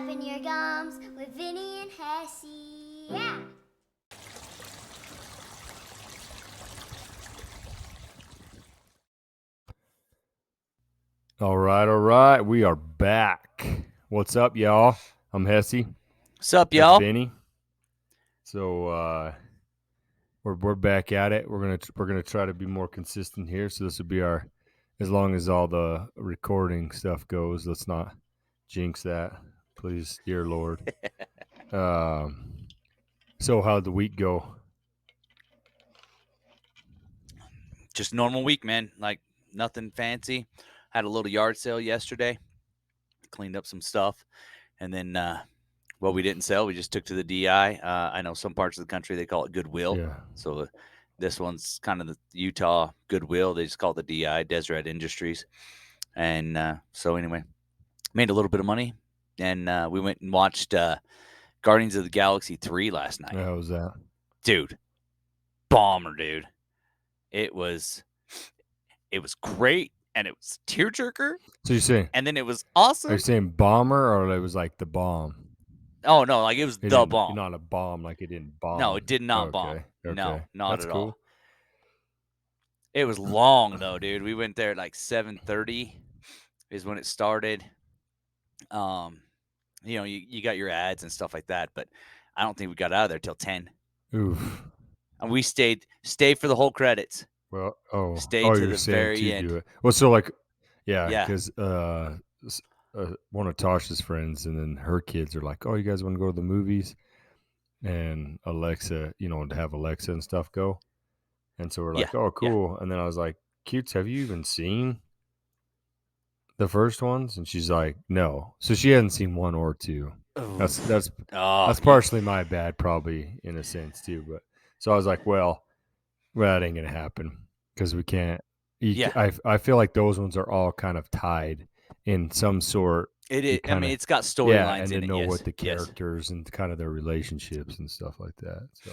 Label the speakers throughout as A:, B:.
A: Flapping your gums with Vinny and Hessey. Yeah.
B: All right. We are back. What's up, y'all? I'm Hessey.
C: What's up,
B: That's
C: y'all?
B: Vinny. So we're back at it. We're gonna try to be more consistent here. So this will be our, as long as all the recording stuff goes. Let's not jinx that, please, dear Lord. So how'd the week go?
C: Just normal week, man. Like nothing fancy. Had a little yard sale yesterday. Cleaned up some stuff, and then what we didn't sell, we just took to the DI. I know some parts of the country they call it Goodwill.
B: Yeah.
C: So this one's kind of the Utah Goodwill. They just call it the DI, Deseret Industries. And so anyway, made a little bit of money, and we went and watched Guardians of the Galaxy 3 last night.
B: How was that?
C: Dude, bomber, dude. It was great, and it was tearjerker.
B: So you're saying?
C: And then it was
B: Are
C: awesome.
B: you saying bomber, or it was like the bomb?
C: Oh no, like it was the bomb.
B: Not a bomb, like it didn't bomb.
C: No, it did not bomb. No, not at all. It was long though, dude. We went there at like 7:30 is when it started. You got your ads and stuff like that, but I don't think we got out of there till 10.
B: Oof.
C: And we stay for the whole credits.
B: Well,
C: stay to the very end.
B: Do it. Well, so like,
C: Yeah.
B: because one of Tasha's friends, and then her kids are like, "Oh, you guys want to go to the movies?" And Alexa, to have Alexa and stuff go, and so we're like,
C: Yeah,
B: "Oh, cool."
C: yeah.
B: And then I was like, "Cutes, have you even seen the first ones?" And she's like, "No." So she hasn't seen 1 or 2. That's partially my bad, probably, in a sense too. But so I was like, well, that ain't gonna happen because we can't. I feel like those ones are all kind of tied in some sort.
C: It is. I mean, it's got storylines
B: and
C: in
B: to
C: it.
B: know
C: Yes,
B: what the
C: yes.
B: characters and kind of their relationships and stuff like that. So,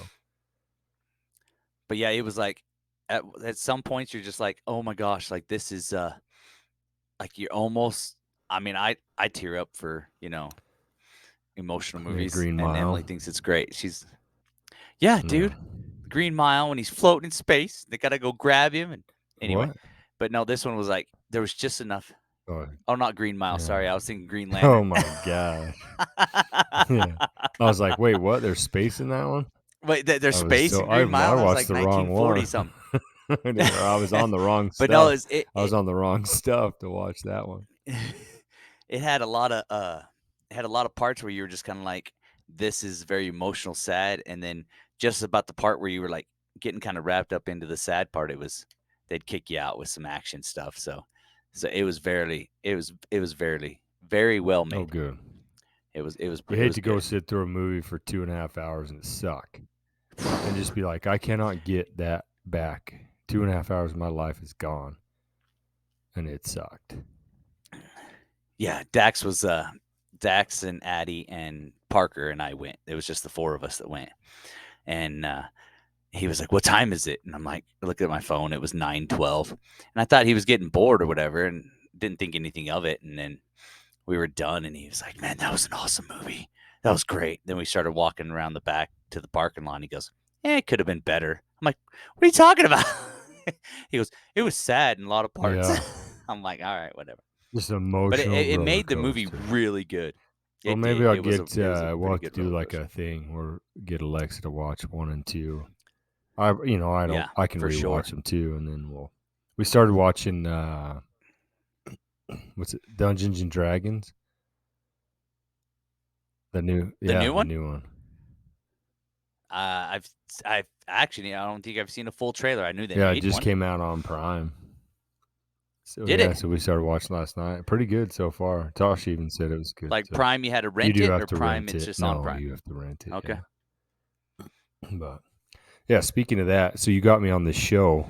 C: but yeah, it was like at some points you're just like, oh my gosh, like this is like you're almost. I mean, I tear up for emotional movies,
B: Green
C: and
B: Mile.
C: Emily thinks it's great. She's dude, Green Mile when he's floating in space, they gotta go grab him. And anyway, but no, this one was like there was just enough. Oh, not Green Mile. Yeah. Sorry, I was thinking Green Lantern.
B: Oh my gosh. Yeah. I was like, wait, what? There's space in that one?
C: Wait, there's space in Green Mile?
B: I watched
C: like
B: the wrong one.
C: Something.
B: I was on the wrong stuff.
C: But no,
B: I was on the wrong stuff to watch that one.
C: It had a lot of parts where you were just kind of like, this is very emotional, sad, and then just about the part where you were like getting kind of wrapped up into the sad part, they'd kick you out with some action stuff. So it was very well made.
B: Oh, good.
C: It was.
B: You hate to go sit through a movie for 2.5 hours and suck, and just be like, I cannot get that back. 2.5 hours of my life is gone, and it sucked.
C: Yeah, Dax and Addie and Parker and I went. It was just the 4 of us that went, and he was like, "What time is it?" And I'm like, I looked at my phone. It was 9:12, and I thought he was getting bored or whatever, and didn't think anything of it. And then we were done, and he was like, "Man, that was an awesome movie. That was great." Then we started walking around the back to the parking lot. And he goes, "It could have been better." I'm like, "What are you talking about?" He goes, "It was sad in a lot of parts." Yeah. I'm like, "All right, whatever."
B: Just emotional.
C: But it made the movie really good.
B: Well, maybe I'll we'll have to do like a thing or get Alexa to watch 1 and 2. I can rewatch them too, and then we started watching what's it, Dungeons and Dragons? The new one. The new one.
C: I've actually, I don't think I've seen a full trailer. I knew they
B: made it just came out on Prime. So,
C: Did it?
B: So we started watching last night. Pretty good so far. Tosh even said it was good.
C: Like Prime, you had to rent it, or Prime, it's just on Prime?
B: You have to rent it.
C: Okay.
B: Yeah. But yeah, speaking of that, so you got me on the show.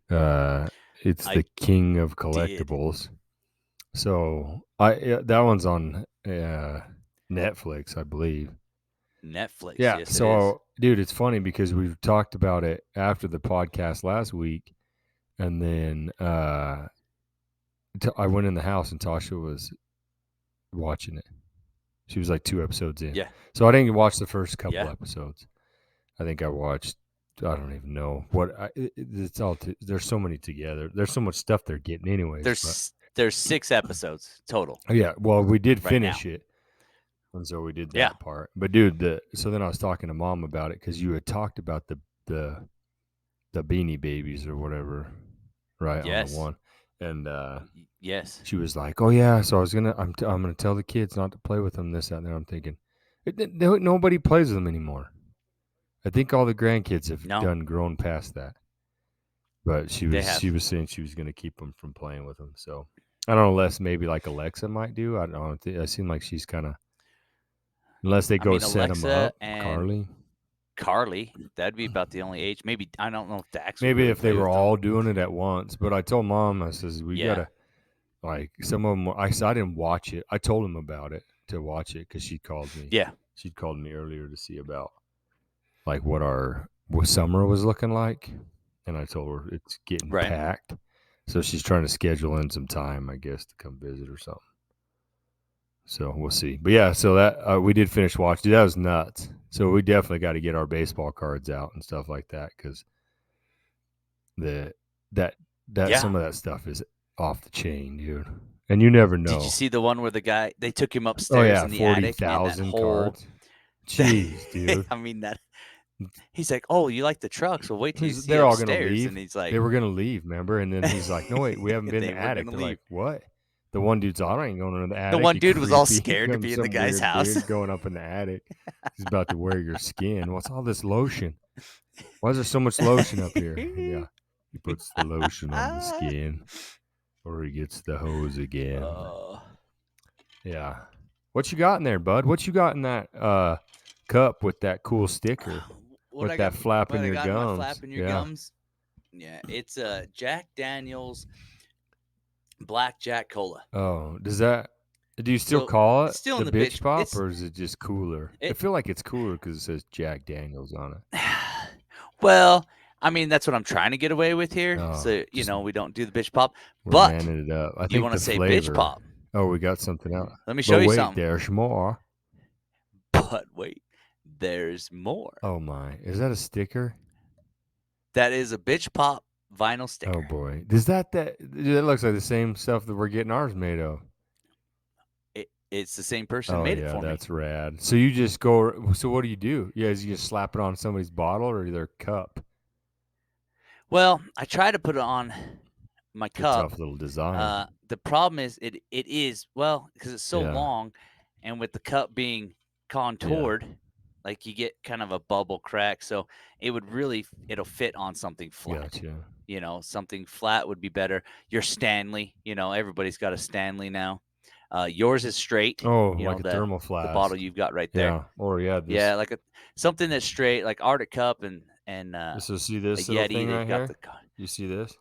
B: It's the King of Collectibles. So that one's on Netflix, I believe.
C: Netflix.
B: Yeah.
C: Yes,
B: so, dude, it's funny because we've talked about it after the podcast last week, and then I went in the house and Tasha was watching it. She was like 2 episodes in.
C: Yeah.
B: So I didn't watch the first couple
C: Yeah.
B: episodes. I think I watched. I don't even know what. It's all. There's so many together. There's so much stuff they're getting, anyways.
C: There's 6 episodes total.
B: Yeah. Well, we did
C: Right
B: finish
C: now.
B: it, and so we did that
C: Yeah.
B: part. But dude, so then I was talking to Mom about it because you had talked about the Beanie Babies or whatever, right?
C: Yes.
B: On the one, and
C: Yes.
B: she was like, "Oh yeah." So I'm gonna tell the kids not to play with them. This, that, and there. I'm thinking, nobody plays with them anymore. I think all the grandkids have grown past that. But she was saying she was going to keep them from playing with them. So I don't know, unless maybe like Alexa might do. I don't know. It seems like she's kind of, unless they go set them up.
C: And Carly, that'd be about the only age. Maybe I don't know if Dax.
B: Maybe if they were all doing it at once. But I told Mom, I says we gotta, like, some of them. I didn't watch it. I told him about it to watch it because she called me.
C: Yeah,
B: she'd called me earlier to see about like what summer was looking like. And I told her it's getting packed. So she's trying to schedule in some time, I guess, to come visit or something. So we'll see. But yeah, so that we did finish watching. Dude, that was nuts. So we definitely got to get our baseball cards out and stuff like that because some of that stuff is off the chain, dude. And you never know.
C: Did you see the one where the guy, they took him upstairs in the attic?
B: 40,000 cards. Jeez, dude.
C: I mean, that. He's like, "Oh, you like the trucks? Well, wait till you see
B: they're
C: upstairs."
B: All gonna leave.
C: And he's like,
B: "They were gonna leave, remember?" And then he's like, "No, wait, we haven't been in the attic." They're like, "What?" The one dude's, "I ain't going into the attic."
C: The one dude was all scared to be in the guy's house.
B: Going up in the attic. He's about to wear your skin. What's all this lotion? Why is there so much lotion up here? Yeah, he puts the lotion on the skin, or he gets the hose again. Yeah. What you got in there, bud? What you got in that cup with that cool sticker? With that flap in your gums.
C: Flap in your gums. Yeah, it's a Jack Daniel's Black Jack Cola.
B: Oh, do you still call it
C: still
B: the
C: in
B: bitch pop, or is it just cooler? I feel like it's cooler because it says Jack Daniels on it.
C: Well, I mean, that's what I'm trying to get away with here. So, we don't do the bitch pop.
B: We're manning it up. I think
C: you want to say bitch pop.
B: Oh, we got something else.
C: Let me show you something.
B: There's more.
C: But wait, there's more.
B: Oh, my. Is that a sticker?
C: That is a bitch pop vinyl sticker.
B: Oh, boy. Does that looks like the same stuff that we're getting ours made of.
C: It's the same person made it for me.
B: That's rad. So you just go. So what do? You just slap it on somebody's bottle or their cup?
C: Well, I try to put it on my cup.
B: Tough little design.
C: The problem is it is, well, because it's so long, and with the cup being contoured, like you get kind of a bubble crack. So it'll fit on something flat.
B: Gotcha.
C: Something flat would be better. Your Stanley, everybody's got a Stanley now. Yours is straight.
B: Oh, like a thermal flask.
C: The bottle you've got right there.
B: Yeah. Or
C: like something that's straight, like Arctic Cup and
B: so see this little thing right here? You see this?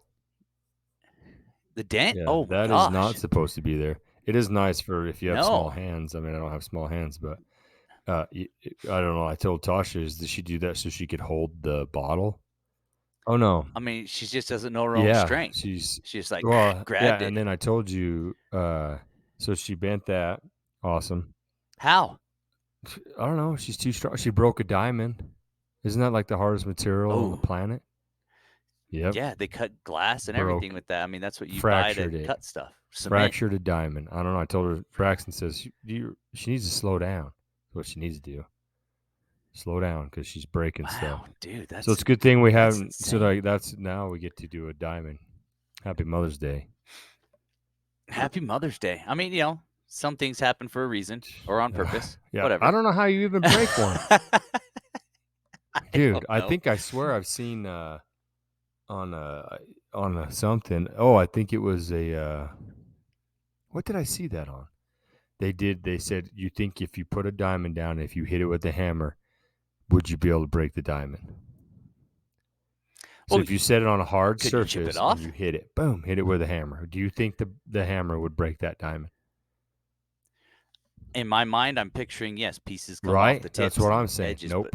C: The dent?
B: Yeah,
C: oh,
B: that
C: gosh.
B: is not supposed to be there. It is nice for if you have small hands. I mean, I don't have small hands, but I don't know. I told Tasha, did she do that so she could hold the bottle? Oh no!
C: I mean, she just doesn't know her own strength.
B: She's
C: just like
B: grabbed it. And then I told you. So she bent that. Awesome.
C: How?
B: I don't know. She's too strong. She broke a diamond. Isn't that like the hardest material on the planet? Yep.
C: Yeah, they cut glass and everything with that. I mean, that's what you buy to cut stuff. Cement.
B: Fractured a diamond. I don't know. I told her. Braxton says she needs to slow down. That's what she needs to do. Slow down because she's breaking stuff.
C: Dude,
B: so it's a good thing we haven't. So now we get to do a diamond. Happy Mother's Day.
C: Happy Mother's Day. I mean, some things happen for a reason or on purpose. Whatever.
B: I don't know how you even break one. Dude, I think I swear I've seen on something. Oh, I think it was a what did I see that on? They said you think if you put a diamond down, if you hit it with a hammer, would you be able to break the diamond? So if you set it on a hard surface and you hit it, boom, hit it with a hammer. Do you think the hammer would break that diamond?
C: In my mind, I'm picturing, pieces come off the tips.
B: That's what I'm saying.
C: Edges,
B: nope.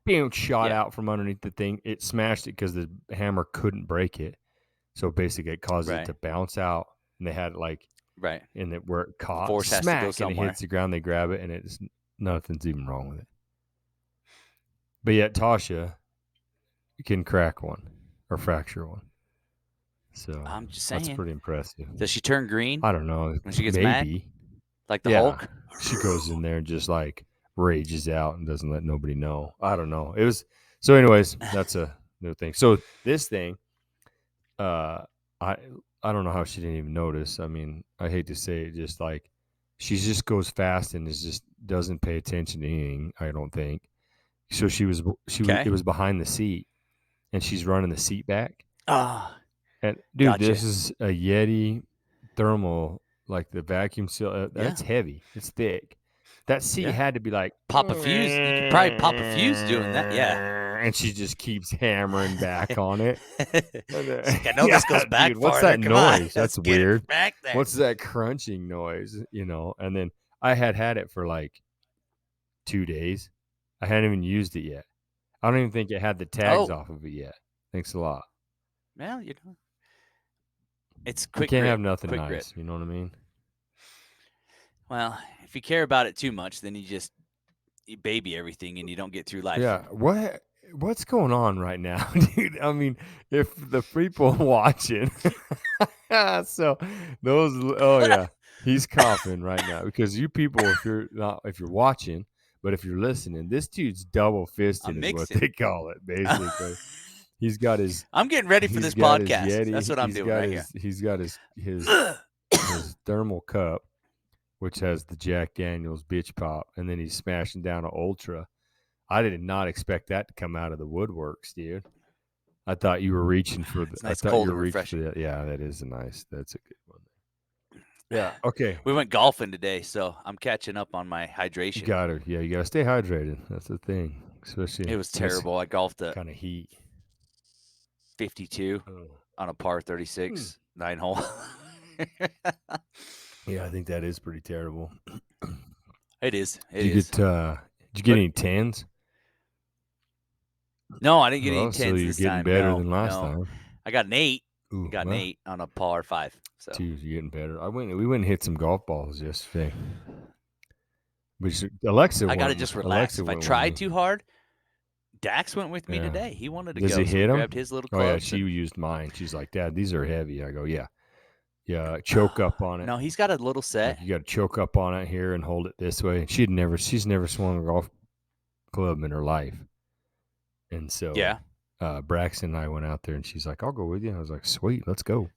B: Being shot out from underneath the thing. It smashed it because the hammer couldn't break it. So basically it caused it to bounce out. And they had
C: Right.
B: and it where it caught
C: force has to go
B: smack and it
C: somewhere.
B: hits the ground. They grab it and it's nothing's even wrong with it. But yet Tasha can crack one or fracture one. So
C: I'm just
B: that's
C: saying.
B: pretty impressive.
C: Does she turn green
B: I don't know.
C: when she gets mad?
B: Maybe.
C: Like the
B: Yeah.
C: Hulk?
B: She goes in there and just like rages out and doesn't let nobody know. I don't know. It was so anyways, that's a new thing. So this thing, I don't know how she didn't even notice. I mean, I hate to say it, just like she just goes fast and is just doesn't pay attention to anything, I don't think. So it
C: Okay.
B: was behind the seat and she's running the seat back.
C: Ah,
B: And dude,
C: Gotcha.
B: this is a Yeti thermal, like the vacuum seal.
C: yeah.
B: That's heavy. It's thick. That seat
C: Yeah.
B: had to be like
C: Pop a fuse. You could probably pop a fuse doing that. Yeah.
B: and she just keeps hammering back on it.
C: She's like, I know this goes back
B: dude, what's
C: farther.
B: that
C: Come on,
B: noise?
C: let's
B: That's
C: get
B: weird.
C: it back there.
B: What's that crunching noise? And then I had it for like 2 days. I hadn't even used it yet. I don't even think it had the tags off of it yet. Thanks a lot.
C: Well, it's
B: You
C: quick
B: can't
C: grip.
B: have nothing
C: quick
B: nice.
C: grip.
B: You know what I mean?
C: Well, if you care about it too much, then you baby everything and you don't get through life.
B: Yeah. What's going on right now, dude? I mean, if the people watching, so he's coughing right now because you people, if you're watching, but if you're listening, this dude's double fisted
C: I'm
B: is what
C: mixing.
B: they call it, basically. He's got his
C: I'm getting ready for this
B: got his
C: podcast.
B: Yeti.
C: That's what I'm doing right here.
B: He's got his thermal cup, which has the Jack Daniels bitch pop, and then he's smashing down an Ultra. I did not expect that to come out of the woodworks, dude. I thought you were reaching for the.
C: It's nice,
B: I thought
C: cold
B: you were
C: and
B: reaching
C: refreshing.
B: for that. Yeah, that's a good one. Yeah. Okay.
C: We went golfing today, so I'm catching up on my hydration.
B: You gotta stay hydrated. That's the thing, especially.
C: It was terrible. I golfed a
B: kind of heat.
C: 52 on a par 36 9-hole.
B: Yeah, I think that is pretty terrible.
C: It is.
B: Did you get any tens?
C: No, I didn't get any
B: Well,
C: tens
B: so you're
C: this
B: getting
C: time.
B: better
C: No,
B: than last
C: no.
B: time.
C: I got an 8.
B: Ooh,
C: I got an 8 on a par 5. So
B: You're getting better. We went and hit some golf balls yesterday. Which Alexa,
C: I got to just relax. If I tried too hard, Dax went with me today. He wanted to
B: Does
C: go.
B: he
C: So
B: hit
C: we
B: 'em?
C: grabbed his little clubs.
B: Oh yeah, she used mine. She's like, Dad, these are heavy. I go, yeah. Choke up on it.
C: No, he's got a little set.
B: Like you got to choke up on it here and hold it this way. She's never swung a golf club in her life. And so
C: Yeah.
B: Braxton and I went out there and she's like, I'll go with you. I was like, sweet, let's go.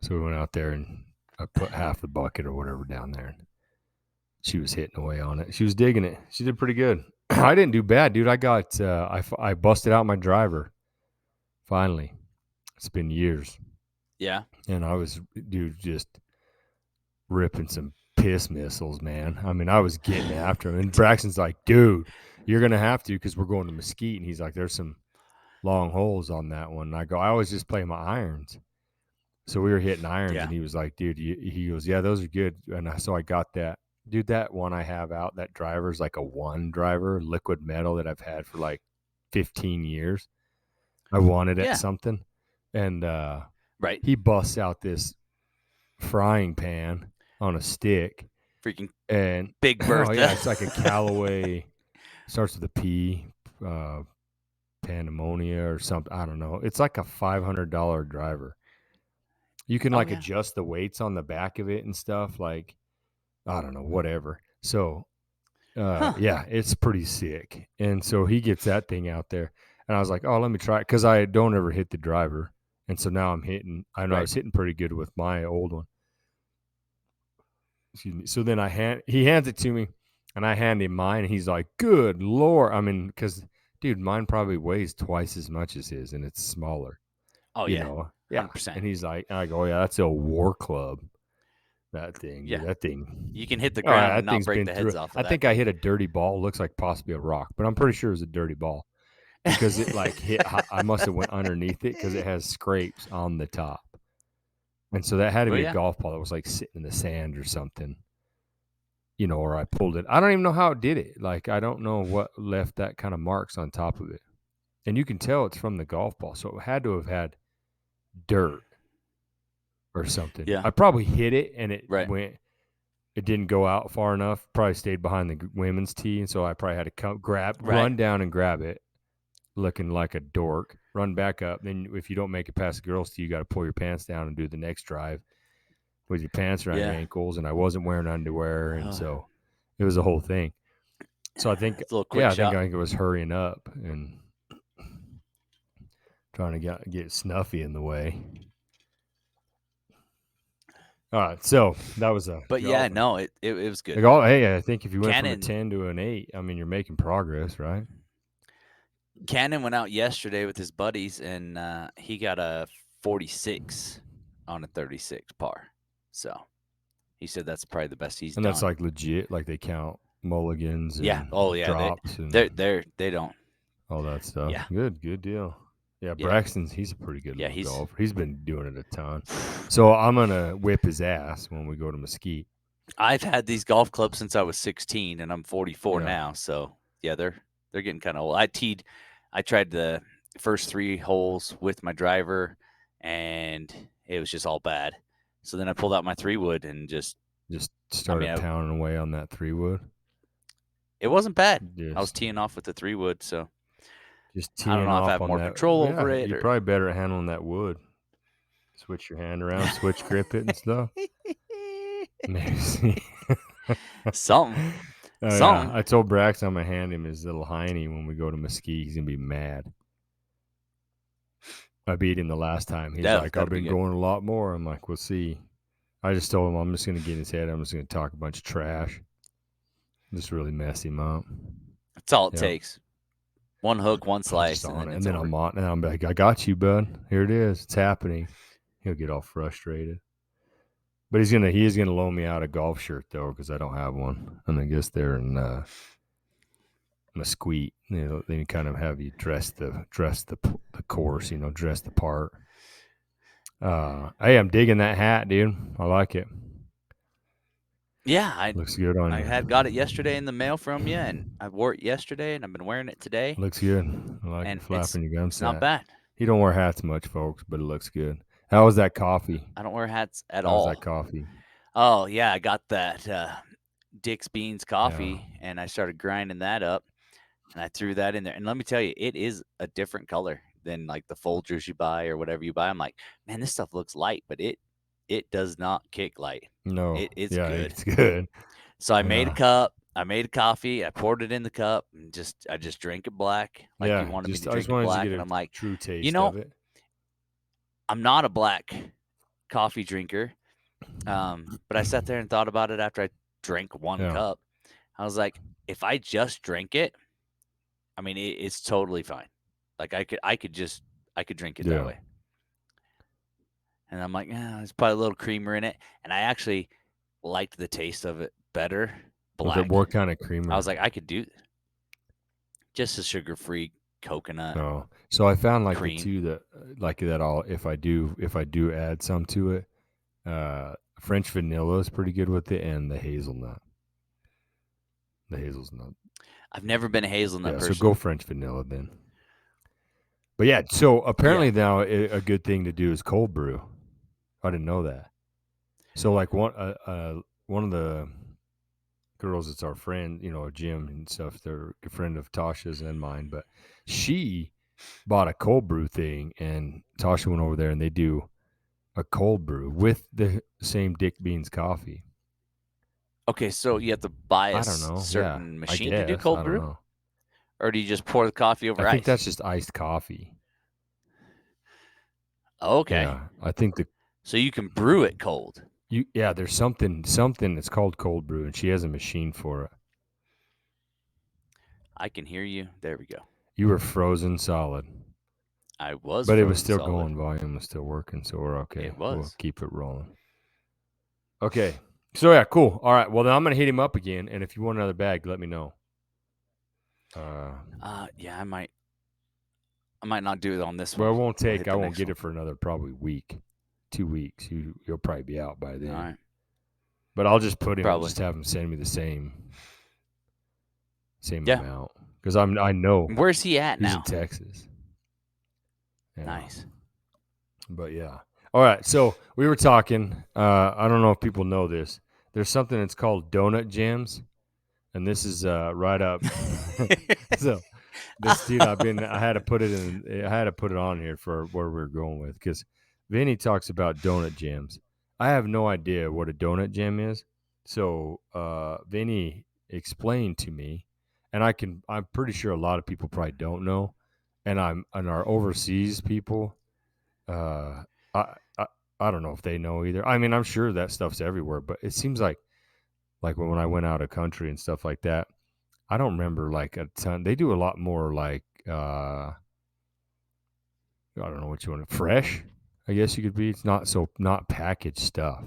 B: So we went out there and I put half the bucket or whatever down there. And she was hitting away on it. She was digging it. She did pretty good. I didn't do bad, dude. I got I busted out my driver. Finally. It's been years.
C: Yeah.
B: And I was, dude, just ripping some piss missiles, man. I mean, I was getting after him. And Braxton's like, dude, you're going to have to because we're going to Mesquite. And he's like, there's some long holes on that one. And I go, I always just play my irons. So we were hitting irons. And he was like, dude, he goes, yeah, those are good. And so I got that. Dude, that one I have out, that driver is like a 1 driver, liquid metal that I've had for like 15 years. I wanted it something. And
C: right.
B: He busts out this frying pan on a stick.
C: Freaking
B: and
C: Big Bertha.
B: Oh, yeah, it's like a Callaway. Starts with a P, Pandemonia or something. I don't know. It's like a $500 driver. You can adjust the weights on the back of it and stuff. Like, I don't know, whatever. So, yeah, it's pretty sick. And so he gets that thing out there. And I was like, oh, let me try it. Because I don't ever hit the driver. And so now I'm hitting. I know I was hitting pretty good with my old one. Excuse me. So then he hands it to me. And I hand him mine. And he's like, good Lord. I mean, because, dude, mine probably weighs twice as much as his. And it's smaller.
C: Oh,
B: you
C: yeah.
B: know?
C: 100%.
B: And he's like, I go, yeah, that's a war club. That thing.
C: Yeah.
B: Dude, that thing.
C: You can hit the ground and not break the heads off of that.
B: I think I hit a dirty ball. Looks like possibly a rock, but I'm pretty sure it was a dirty ball because it like hit. I must have went underneath it because it has scrapes on the top. And so that had to be a golf ball that was like sitting in the sand or something. You know, or I pulled it. I don't even know how it did it. Like, I don't know what left that kind of marks on top of it. And you can tell it's from the golf ball. So it had to have had dirt or something.
C: Yeah.
B: I probably hit it and it
C: Right.
B: went. It didn't go out far enough. Probably stayed behind the women's tee, and so I probably had to
C: Right.
B: run down and grab it, looking like a dork. Run back up. Then if you don't make it past the girls' tee, you got to pull your pants down and do the next drive with your pants around your
C: Yeah.
B: ankles. And I wasn't wearing underwear, and
C: Oh.
B: so it was a whole thing. So I think,
C: It's a little quick
B: I think
C: shot.
B: it was hurrying up and trying to get Snuffy in the way. All right, so that was a.
C: But yeah, no, it was good.
B: Hey, I think if you went from a
C: Cannon-
B: 10 to an 8, I mean, you're making progress, right?
C: Cannon went out yesterday with his buddies, and he got a 46 on a 36 par. So he said that's probably the best he's
B: And
C: done.
B: that's like legit, like they count mulligans and
C: Yeah. Oh yeah.
B: drops and
C: They don't.
B: all that stuff.
C: Yeah.
B: Good deal. Yeah,
C: Yeah.
B: Braxton's he's a pretty good
C: Yeah,
B: little
C: he's-
B: golfer. He's been doing it a ton. So I'm gonna whip his ass when we go to Mesquite.
C: I've had these golf clubs since I was 16, and I'm 44
B: Yeah.
C: now. So yeah, they're getting kind of old. I tried the first 3 holes with my driver, and it was just all bad. So then I pulled out my 3-wood and just
B: started pounding away on that 3-wood.
C: It wasn't bad. I was
B: Just
C: teeing off with the 3-wood, so
B: just
C: I
B: teeing
C: don't know if
B: off
C: I have
B: on
C: more
B: that.
C: control over it.
B: You're
C: Or...
B: probably better at handling that wood. Switch your hand around, switch grip it and stuff. Maybe.
C: Something.
B: Yeah. I told Braxton I'm gonna hand him his little hiney when we go to Mesquite. He's gonna be mad. I beat him the last time. He's like, I've been going a lot more. I'm like, we'll see. I just told him I'm just gonna get in his head. I'm just gonna talk a bunch of trash. Just really mess him up.
C: That's all it takes. One hook, one slice, and then
B: I'm on. And I'm like, I got you, bud. Here it is. It's happening. He'll get all frustrated. But he is gonna loan me out a golf shirt though, because I don't have one. And I guess they're in Mesquite. They kind of have you dress the course. Dress the part. Hey, I'm digging that hat, dude. I like it.
C: Yeah,
B: looks good on you.
C: I got it yesterday in the mail from you, and I wore it yesterday, and I've been wearing it today.
B: Looks good. I like it flapping your gums.
C: It's not bad.
B: You don't wear hats much, folks, but it looks good. How was that coffee?
C: I don't wear hats at all.
B: How was that coffee?
C: Oh yeah, I got that Dick's Beans coffee, and I started grinding that up, and I threw that in there. And let me tell you, it is a different color than like the Folgers you buy or whatever you buy. I'm like, man, this stuff looks light, but it does not kick light.
B: No,
C: it's
B: good.
C: It's
B: good.
C: So I made a cup. I made a coffee. I poured it in the cup, and I just drank it black, like you wanted me to drink it black. And I'm like,
B: true taste of it.
C: I'm not a black coffee drinker, but I sat there and thought about it after I drank one cup. I was like, if I just drank it, I mean, it's totally fine. Like I could drink it that way. And I'm like, there's probably a little creamer in it, and I actually liked the taste of it better. Black.
B: What kind of creamer?
C: I was like, I could do just a sugar-free coconut.
B: Oh, so I found like
C: cream.
B: the two that like that. If I do add some to it, French vanilla is pretty good with it, and the hazelnut.
C: I've never been a hazelnut person.
B: So go French vanilla then. But yeah, so apparently now a good thing to do is cold brew. I didn't know that. So like one of the girls, it's our friend, Jim and stuff. They're a friend of Tasha's and mine, but she bought a cold brew thing, and Tasha went over there, and they do a cold brew with the same Dick Beans coffee.
C: Okay, so you have to buy a certain machine to do cold brew?
B: Know.
C: Or do you just pour the coffee over ice?
B: I think that's just iced coffee.
C: Okay.
B: Yeah, I think
C: so you can brew it cold.
B: There's something that's called cold brew, and she has a machine for it.
C: I can hear you. There we go.
B: You were frozen solid.
C: I was,
B: but it was still
C: solid.
B: going. Volume was still working, so we're okay.
C: It was.
B: We'll keep it rolling. Okay. So yeah, cool. All right. Well, then I'm gonna hit him up again, and if you want another bag, let me know.
C: Yeah, I might not do it on this
B: one. Well, it won't take.
C: I
B: won't get it for another probably week, 2 weeks. You'll probably be out by then.
C: All right.
B: But I'll just put him. Probably. Just have him send me the same amount, because I know.
C: Where's he at now?
B: He's in Texas.
C: Yeah. Nice.
B: But yeah. All right, so we were talking. I don't know if people know this. There's something that's called donut jams, and this is right up. So this dude, I had to put it in. I had to put it on here for where we were going with because Vinny talks about donut jams. I have no idea what a donut jam is. So Vinny explained to me, and I'm pretty sure a lot of people probably don't know, and our overseas people. Uh, I, I I don't know if they know either. I mean, I'm sure that stuff's everywhere, but it seems like when I went out of country and stuff like that, I don't remember like a ton. They do a lot more like I don't know what you want to fresh. I guess you could be. It's not packaged stuff.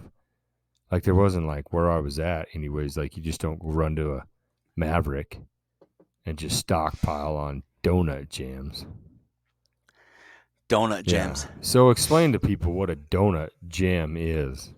B: Like there wasn't like where I was at, anyways. Like you just don't run to a Maverick and just stockpile on donut jams.
C: Donut jams.
B: Yeah. So explain to people what a donut jam is.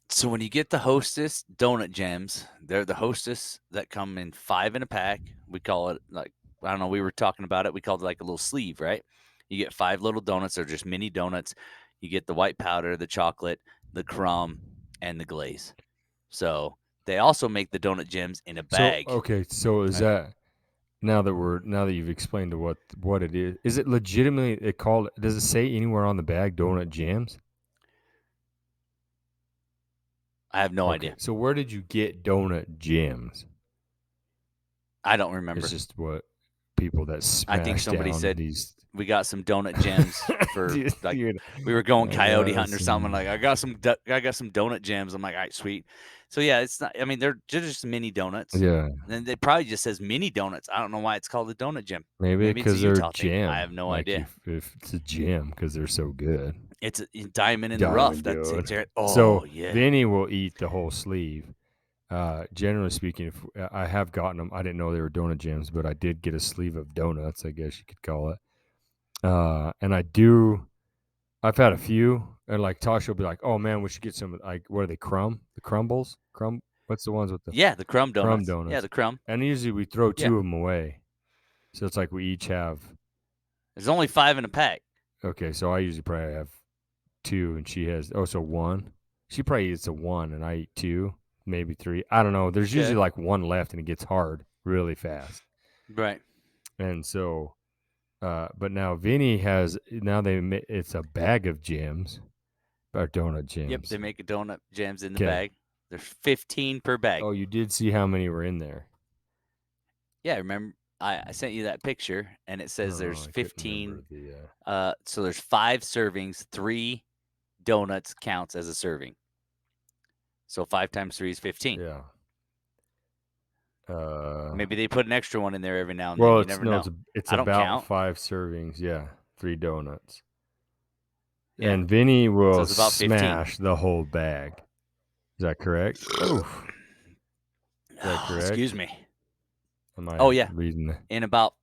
C: So when you get the Hostess donut gems, they're the Hostess that come in 5 in a pack. We call it like, I don't know, we were talking about it. We called it like a little sleeve, right? You get 5 little donuts. They're just mini donuts. You get the white powder, the chocolate, the crumb, and the glaze. So they also make the donut gems in a
B: So
C: bag.
B: okay, so is
C: Right.
B: that now that you've explained what it is? Is it legitimately it called? Does it say anywhere on the bag donut jams?
C: I have no
B: Okay,
C: idea.
B: so where did you get donut jams?
C: I don't remember.
B: It's just what people that
C: I think
B: smash
C: somebody
B: down
C: said
B: these.
C: we got some donut gems for
B: Dude,
C: like
B: dude,
C: we were going
B: I
C: coyote
B: got
C: hunting or something.
B: some-
C: Like I got some donut gems. I'm like, all right, sweet. So yeah, it's not. I mean, they're just mini donuts.
B: Yeah,
C: And then it probably just says mini donuts. I don't know why it's called a donut gem.
B: maybe
C: Maybe it's a
B: because they're
C: Utah thing. I
B: jam.
C: have no
B: Like
C: idea.
B: if it's a jam because they're so good.
C: It's a diamond in the rough.
B: Diamond,
C: That's
B: dude.
C: it.
B: So
C: Oh yeah.
B: Vinny will eat the whole sleeve. Generally speaking, if I have gotten them, I didn't know they were donut jams, but I did get a sleeve of donuts, I guess you could call it. And I've had a few, and like Tasha will be like, "Oh man, we should get some like what are they? The crumbles, What's the ones with the
C: Yeah, the crumb
B: crumb
C: donuts. Yeah,
B: donuts?
C: the crumb.
B: And usually we throw
C: Yeah.
B: two of them away, so it's like we each have.
C: There's only 5 in a pack.
B: Okay, so I usually probably have two, and she has so one. She probably eats a one, and I eat two, maybe three. I don't know. There's usually
C: Okay.
B: like one left, and it gets hard really fast.
C: Right.
B: And so, but now Vinny has it's a bag of gems, or donut gems.
C: Yep, they make a donut gems in the
B: 'Kay.
C: bag. There's 15 per bag.
B: Oh, you did see how many were in there?
C: Yeah, remember I sent you that picture, and it says there's
B: I couldn't
C: 15.
B: remember the,
C: So there's 5 servings. 3 donuts counts as a serving. So 5 times 3 is 15.
B: yeah.
C: Maybe they put an extra one in there every now and
B: Well,
C: then. You
B: it's
C: never
B: no,
C: know.
B: it's
C: I don't
B: about
C: count.
B: 5 servings. Yeah, 3 donuts.
C: Yeah.
B: And Vinny will
C: it's about 15.
B: smash the whole bag. Is that correct? Oof. Is that correct?
C: Excuse me.
B: Am I
C: Oh yeah,
B: reading the
C: in about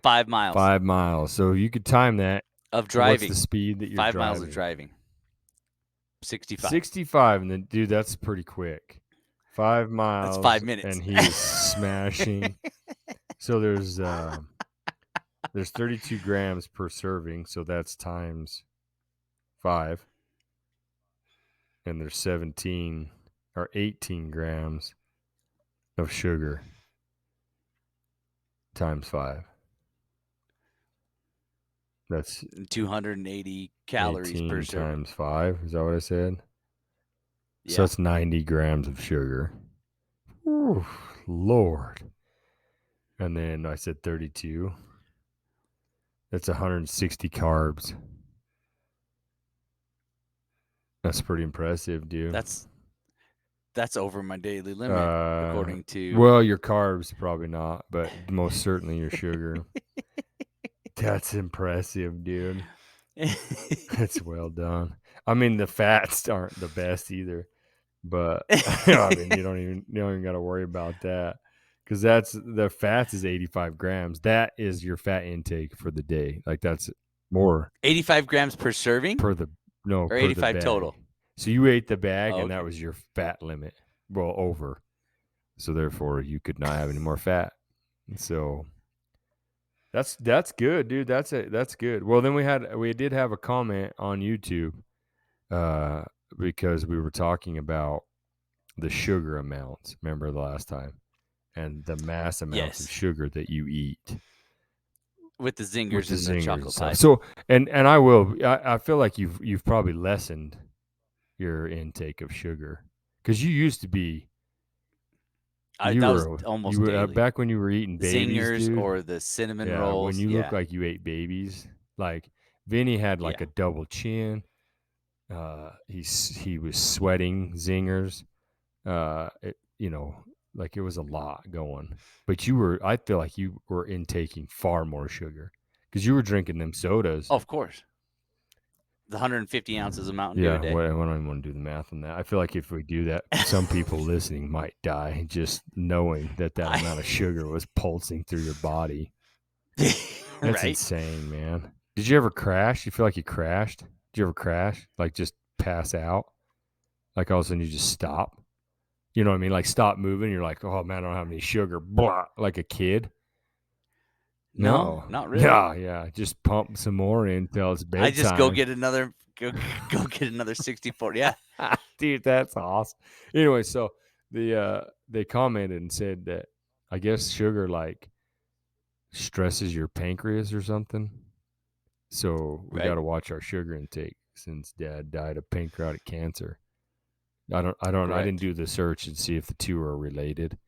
C: 5 miles
B: 5 miles? So you could time that.
C: of
B: What's
C: driving.
B: the speed that you're
C: 5
B: driving?
C: miles of driving. 65.
B: 65, and then dude, that's pretty quick. 5 miles.
C: That's 5 minutes.
B: And he is smashing. So there's 32 grams per serving, so that's times 5. And there's 17 or 18 grams of sugar times 5. That's
C: 280 calories
B: 18
C: per serving.
B: times 5. Is that what I said?
C: Yeah.
B: So it's 90 grams of sugar. Ooh, Lord. And then I said 32. That's 160 carbs. That's pretty impressive, dude.
C: That's over my daily limit, according to.
B: Well, your carbs probably not, but most certainly your sugar. That's impressive, dude. That's well done. I mean, the fats aren't the best either, but I mean, you don't even got to worry about that because the fats is 85 grams. That is your fat intake for the day. Like that's more
C: 85 grams per serving,
B: per the
C: or
B: per
C: 85
B: the bag.
C: total.
B: So you ate the bag,
C: Oh,
B: and that
C: okay.
B: was your fat limit. Well, over. So therefore, you could not have any more fat. And so that's good, dude. That's good. Well, then we did have a comment on YouTube. because we were talking about the sugar amounts. Remember the last time, and the mass amounts of
C: Yes.
B: sugar that you eat
C: With the
B: with
C: zingers
B: the
C: and the
B: zingers and
C: chocolate
B: stuff.
C: pies.
B: So, and I feel like you've probably lessened your intake of sugar because you used to be
C: That was almost
B: you were
C: daily.
B: back when you were eating babies,
C: Zingers
B: dude.
C: or the cinnamon
B: Yeah, when
C: rolls.
B: you look
C: Yeah.
B: like you ate babies, like Vinny had like
C: Yeah.
B: a double chin. He was sweating zingers. You know, like it was a lot going. But I feel like you were intaking far more sugar because you were drinking them sodas.
C: Oh, of course. The 150 ounces of Mountain Dew a
B: Yeah,
C: day.
B: I don't even want to do the math on that. I feel like if we do that, some people listening might die just knowing that amount of sugar was pulsing through your body. That's
C: Right?
B: insane, man. Did you ever crash? You feel like you crashed? Did you ever crash? Like just pass out? Like all of a sudden you just stop? You know what I mean? Like stop moving. You're like, oh man, I don't have any sugar. Blah, like a kid.
C: No,
B: No.
C: not really.
B: Yeah, yeah. Just pump some more in until it's
C: I just go
B: bedtime.
C: get another go get another 64. Yeah.
B: Dude, that's awesome. Anyway, so they commented and said that I guess sugar like stresses your pancreas or something. So we got
C: Right.
B: to watch our sugar intake since Dad died of pancreatic cancer. I didn't
C: Correct.
B: do the search and see if the two are related,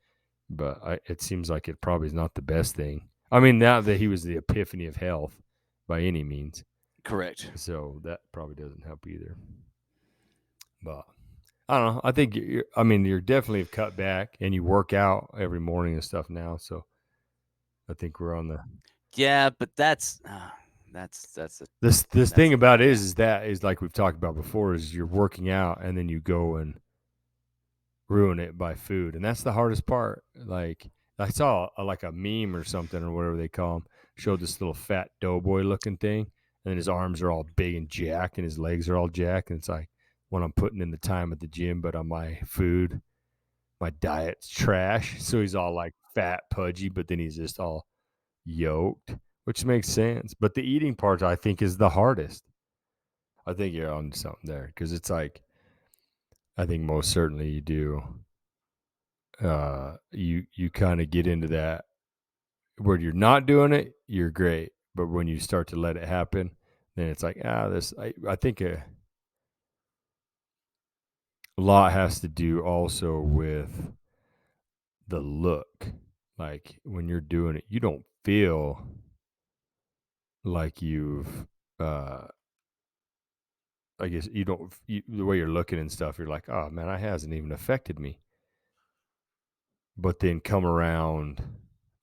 B: but it seems like it probably is not the best thing. I mean, not that he was the epiphany of health by any means,
C: Correct.
B: so that probably doesn't help either. But I don't know. I think I mean, you're definitely cut back, and you work out every morning and stuff now. So I think we're on the
C: Yeah, but that's
B: this
C: that's
B: thing
C: a
B: about it
C: yeah.
B: is that is like we've talked about before is you're working out and then you go and ruin it by food, and that's the hardest part. Like I saw like a meme or something or whatever they call them showed this little fat doughboy looking thing, and then his arms are all big and jacked, and his legs are all jacked, and it's like when I'm putting in the time at the gym, but on my food, my diet's trash. So he's all like fat, pudgy, but then he's just all yoked, which makes sense. But the eating part, I think, is the hardest. I think you're on something there because it's like I think most certainly you do. You kind of get into that where you're not doing it, you're great, but when you start to let it happen, then it's like this. I think a lot has to do also with the look. Like when you're doing it, you don't feel like you've I guess you don't the way you're looking and stuff, you're like, oh man, that hasn't even affected me. But then come around,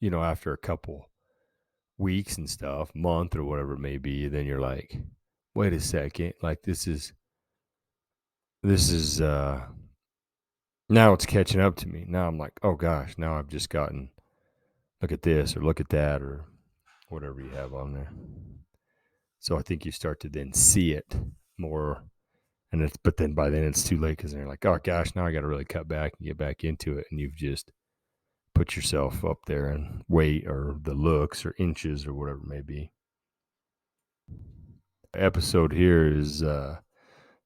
B: after a couple weeks and stuff, month or whatever it may be, then you're like, wait a second, like this is now it's catching up to me. Now I'm like, oh gosh, now I've just gotten look at this or look at that or whatever you have on there. So I think you start to then see it more. But then by then it's too late because they're like, oh gosh, now I got to really cut back and get back into it, and you've just put yourself up there in weight or the looks or inches or whatever it may be. Episode here is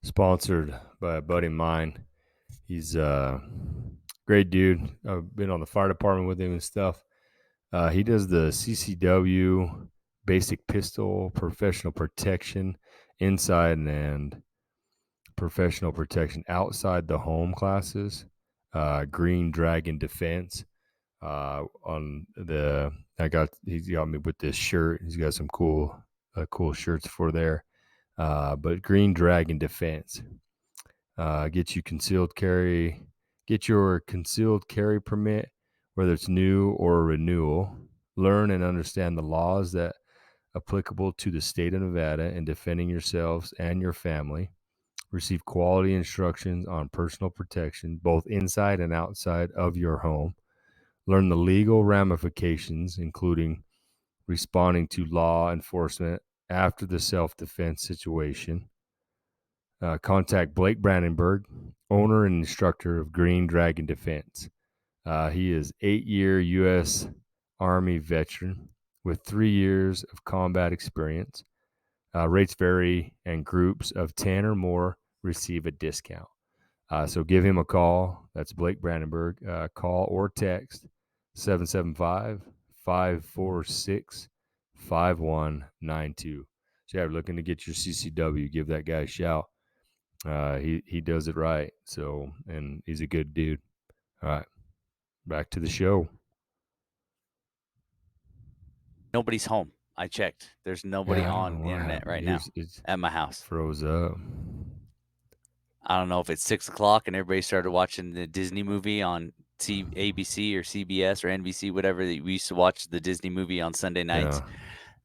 B: sponsored by a buddy of mine. He's a great dude. I've been on the fire department with him and stuff. He does the CCW basic pistol professional protection inside and professional protection outside the home classes, Green Dragon Defense. He's got me with this shirt. He's got some cool shirts for there. But Green Dragon Defense, get your concealed carry permit, whether it's new or a renewal. Learn and understand the laws that applicable to the state of Nevada in defending yourselves and your family. Receive quality instructions on personal protection, both inside and outside of your home. Learn the legal ramifications, including responding to law enforcement after the self-defense situation. Contact Blake Brandenburg, owner and instructor of Green Dragon Defense. He is 8-year U.S. Army veteran with 3 years of combat experience. Rates vary, and groups of 10 or more receive a discount. So give him a call. That's Blake Brandenburg. Call or text 775-546-5192. So yeah, looking to get your CCW, give that guy a shout. He does it right. So, and he's a good dude. All right, back to the show.
C: Nobody's home. I checked. There's nobody
B: Yeah, I don't
C: on
B: know
C: the
B: what
C: internet
B: happened.
C: right now
B: It's
C: at my house.
B: froze up.
C: I don't know if it's 6:00 and everybody started watching the Disney movie on ABC or CBS or NBC, whatever. We used to watch the Disney movie on Sunday nights.
B: Yeah.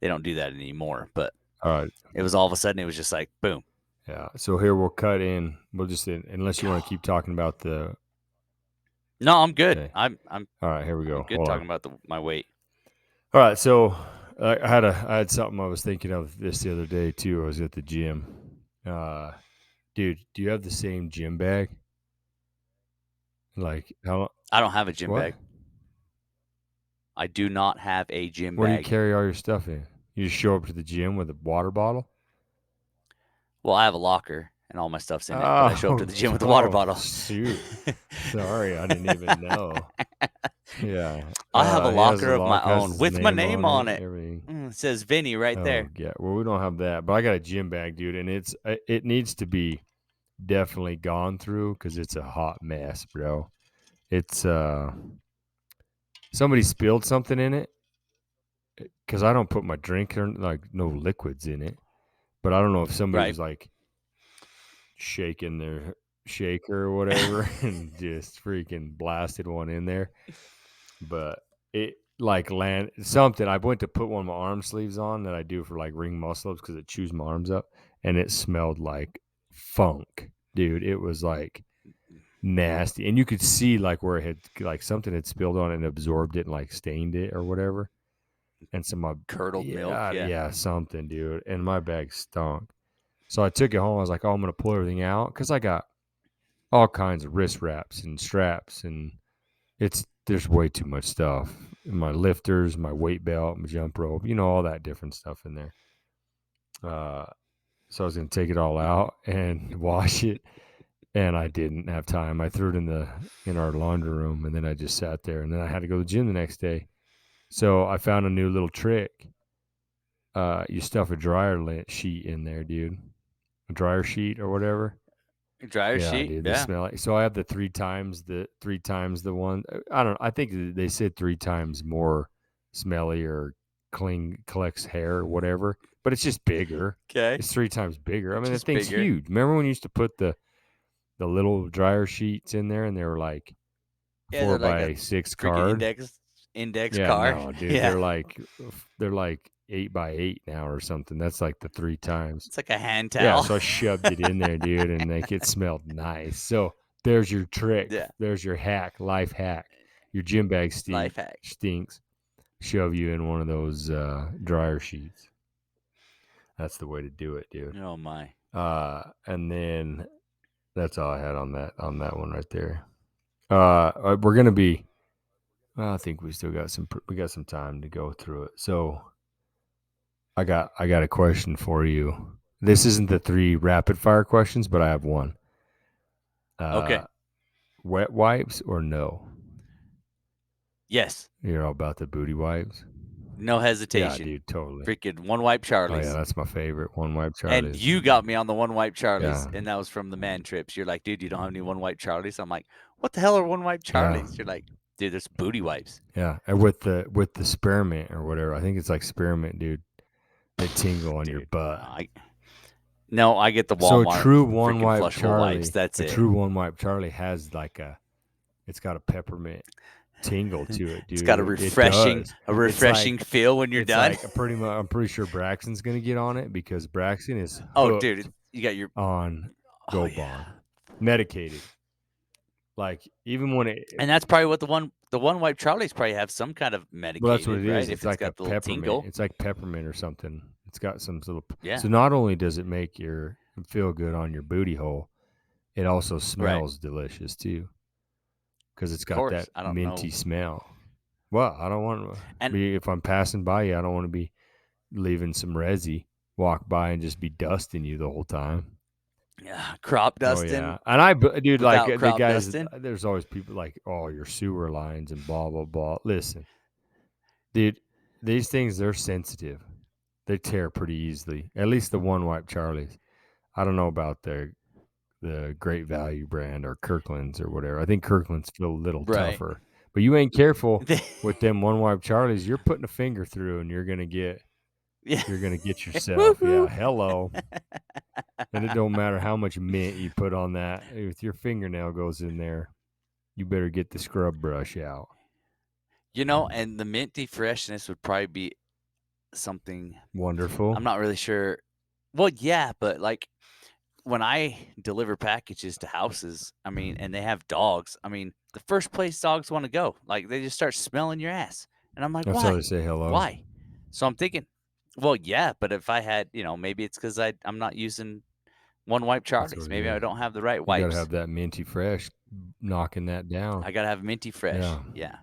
C: They don't do that anymore. But
B: All right.
C: it was all of a sudden, it was just like, boom.
B: Yeah. So here we'll cut in. We'll just unless you want to keep talking about the.
C: No, I'm good.
B: Okay.
C: I'm
B: All right. Here we go.
C: I'm good
B: Hold
C: talking
B: on.
C: about my weight.
B: All right. So I had something I was thinking of this the other day too. I was at the gym. Dude, do you have the same gym bag? Like how?
C: I don't have a gym
B: What?
C: bag. I do not have a gym
B: Where do you
C: bag.
B: carry all your stuff in? You just show up to the gym with a water bottle?
C: Well, I have a locker and all my stuff's in it, but I show up to the gym with a water bottle.
B: Shoot. Sorry, I didn't even know. Yeah.
C: I have a
B: He has
C: locker of my
B: has
C: own
B: his
C: with my name on it.
B: Everything.
C: It says Vinny right there.
B: Oh, yeah. Well, we don't have that, but I got a gym bag, dude, and it needs to be definitely gone through because it's a hot mess, bro. It's somebody spilled something in it because I don't put my drink or like no liquids in it, but I don't know if somebody
C: Right.
B: was like shaking their shaker or whatever and just freaking blasted one in there. But it like land something. I went to put one of my arm sleeves on that I do for like ring muscle ups because it chews my arms up, and it smelled like funk, dude. It was like nasty, and you could see like where it had like something had spilled on it and absorbed it and like stained it or whatever. And some of my
C: Curdled milk,
B: yeah, something, dude. And my bag stunk. So I took it home. I was like, oh, I'm gonna pull everything out because I got all kinds of wrist wraps and straps, and there's way too much stuff. My lifters, my weight belt, my jump rope, all that different stuff in there. So I was gonna take it all out and wash it, and I didn't have time. I threw it in our laundry room, and then I just sat there, and then I had to go to the gym the next day. So I found a new little trick. You stuff a dryer sheet in there, dude. A dryer sheet or whatever.
C: Dryer sheet.
B: Dude, they
C: Yeah.
B: smell like. So I have the three times the one. I don't know. I think they said 3 times more smelly or collects hair or whatever. But it's just bigger.
C: Okay.
B: It's 3 times bigger. I mean, the
C: Just
B: thing's
C: bigger.
B: huge. Remember when you used to put the little dryer sheets in there and they were like 4
C: they're like
B: by
C: a
B: 6
C: freaking
B: card?
C: index
B: Yeah,
C: card.
B: no, dude.
C: Yeah.
B: They're like 8 by 8 now or something. That's like the 3 times.
C: It's like a hand towel.
B: Yeah, so I shoved it in there, dude, and like it smelled nice. So there's your trick.
C: Yeah.
B: There's your life hack. Your gym bag
C: Life hack.
B: stinks. Shove you in one of those dryer sheets. That's the way to do it, dude.
C: Oh my.
B: And then that's all I had on that one right there. We're gonna be. Well, I think we still got some time to go through it. So I got a question for you. This isn't the 3 rapid fire questions, but I have one.
C: Okay.
B: Wet wipes or no?
C: Yes.
B: You're all about the booty wipes?
C: No hesitation.
B: Yeah, dude, totally.
C: Freaking one wipe
B: Oh,
C: Charlie's.
B: yeah, that's my favorite. One wipe Charlie's.
C: And you got me on the one wipe Charlie's,
B: Yeah.
C: and that was from the man trips. You're like, dude, you don't have any one wipe Charlie's? I'm like, what the hell are one wipe Charlie's? You're like, dude, there's booty wipes.
B: Yeah, and with the spearmint or whatever, I think it's like spearmint, dude. They tingle on your butt.
C: No, I get the Walmart.
B: So a true one
C: freaking
B: wipe
C: flushable
B: Charlie.
C: wipes. That's it.
B: True one wipe Charlie has like it's got a peppermint tingle to it, dude.
C: It's got a refreshing feel when you're done.
B: Like I'm pretty sure Braxton's gonna get on it because Braxton is
C: dude, you got your
B: on Gold Bond, medicated. Like even when
C: and that's probably what the one wipe Charlie's probably have some kind of medicated.
B: Well, that's what it
C: right?
B: is.
C: If
B: it's like
C: got
B: a
C: the little
B: peppermint.
C: tingle.
B: It's like peppermint or something. It's got some little.
C: Yeah.
B: So not only does it make your feel good on your booty hole, it also smells delicious too. Because it's got that minty smell. Well, I don't want to be, if I'm passing by you, I don't want to be leaving some resi, walk by and just be dusting you the whole time.
C: Crop
B: Oh
C: dusting
B: yeah, and dude, like
C: without
B: the
C: crop
B: guys.
C: dusting.
B: There's always people like, oh, your sewer lines and blah blah blah. Listen, dude, these things they're sensitive. They tear pretty easily. At least the one wipe Charlies. I don't know about the Great Value brand or Kirkland's or whatever. I think Kirkland's feel a little
C: Right.
B: tougher. But you ain't careful with them one wipe Charlies, you're putting a finger through and you're gonna get
C: Yeah.
B: yourself. Yeah,
C: Woohoo.
B: hello. And it don't matter how much mint you put on that. If your fingernail goes in there, you better get the scrub brush out.
C: And the minty freshness would probably be something
B: Wonderful.
C: I'm not really sure. Well, yeah, but like when I deliver packages to houses, I mean, and they have dogs, I mean, the first place dogs want to go, like they just start smelling your ass. And I'm like,
B: That's how they
C: why?
B: say hello.
C: Why? So I'm thinking, well, yeah, but if I had, maybe it's because I'm not using one wipe
B: That's
C: Charlies.
B: what it
C: Maybe I
B: is.
C: don't have the right
B: You gotta
C: wipes.
B: have that minty fresh knocking that down.
C: I gotta have minty fresh.
B: Yeah.
C: Yeah.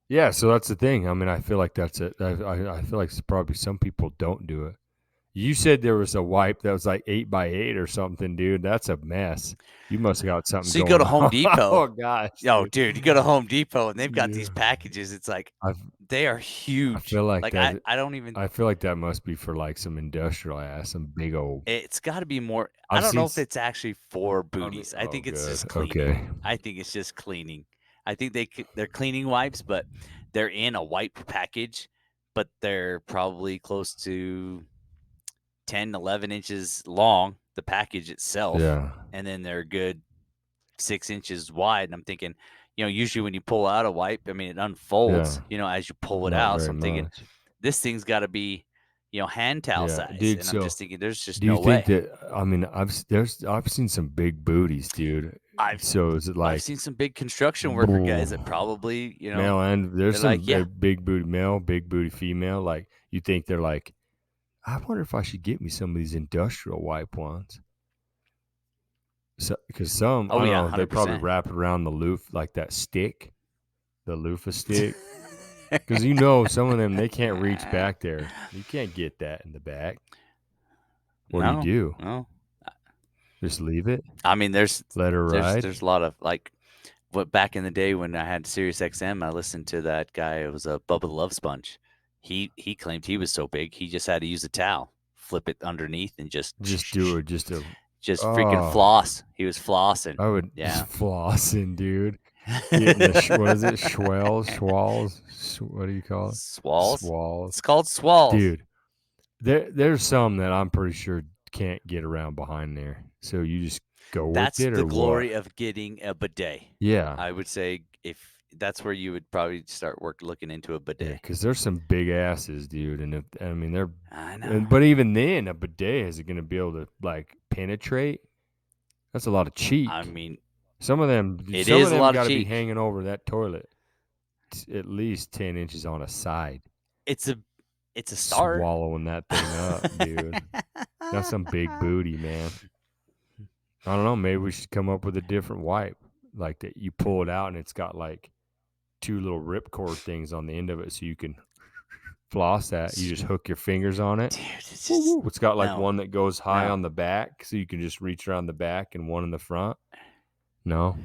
B: Yeah, so that's the thing. I mean, I feel like that's it. I feel like probably some people don't do it. You said there was a wipe that was like 8x8 or something, dude. That's a mess. You must have got something
C: So you go
B: going
C: to Home
B: on.
C: Depot.
B: Oh gosh,
C: Dude, you go to Home Depot and they've got
B: Yeah.
C: these packages. It's like
B: I've,
C: they are
B: I
C: huge.
B: feel like
C: Like
B: that.
C: I don't even.
B: I feel like that must be for like some industrial ass, some big old.
C: It's got to be more. I
B: I've
C: don't
B: seen.
C: know if it's actually for
B: I mean,
C: booties. I
B: oh,
C: think it's
B: good.
C: just cleaning.
B: Okay.
C: I think it's just cleaning. I think they're cleaning wipes, but they're in a wipe package, but they're probably close to 10, 11 inches long, the package itself.
B: Yeah.
C: And then they're good 6 inches wide. And I'm thinking, usually when you pull out a wipe, I mean, it unfolds, as you pull it
B: Not
C: out. So
B: very
C: I'm thinking,
B: much.
C: this thing's got to be, hand towel
B: Yeah,
C: size.
B: dude.
C: And I'm
B: So,
C: just thinking, there's just
B: do you
C: no
B: think
C: way.
B: that? I mean, I've seen some big booties, dude.
C: I've
B: So is it
C: I've
B: like
C: seen some big construction worker guys that probably,
B: male and there's
C: they're like,
B: some
C: yeah,
B: big booty male, big booty female. Like you think they're like, I wonder if I should get me some of these industrial wipe ones. So, because some, I
C: oh
B: don't
C: yeah,
B: know, they probably
C: 100%.
B: wrap it around the loofah like that stick, the loofah stick. Because some of them they can't reach back there. You can't get that in the back. What do you do?
C: No.
B: Just leave it,
C: I mean, there's
B: let her ride.
C: there's a lot of like what back in the day when I had Sirius XM, I listened to that guy. It was a Bubba the Love Sponge. He claimed he was so big he just had to use a towel, flip it underneath, and just
B: Do it.
C: just freaking
B: Oh,
C: floss. He was flossing.
B: I would
C: Yeah.
B: flossing, dude. Getting the what is it? Schwalls. What do you call it?
C: Swalls.
B: Swalls,
C: It's called swalls.
B: dude. There's some that I'm pretty sure can't get around behind there. So you just go
C: That's
B: with it,
C: the
B: or
C: glory
B: what?
C: of getting a bidet.
B: Yeah,
C: I would say if that's where you would probably start looking into a
B: yeah.
C: bidet.
B: Because there's some big asses, dude, and I mean they're.
C: I know.
B: But even then, a bidet is it going to be able to like penetrate? That's a lot of cheek.
C: I mean,
B: Some of them
C: it is a lot of
B: got to be
C: cheek.
B: hanging over that toilet, at least 10 inches on a side.
C: It's a start.
B: Swallowing that thing up, dude. That's some big booty, man. I don't know. Maybe we should come up with a different wipe, like that. You pull it out and it's got like two little ripcord things on the end of it, so you can floss that. You just hook your fingers on it.
C: Dude, it's
B: Woo,
C: just
B: woo. It's got like
C: no.
B: one that goes high
C: No.
B: on the back, so you can just reach around the back, and one in the front. No.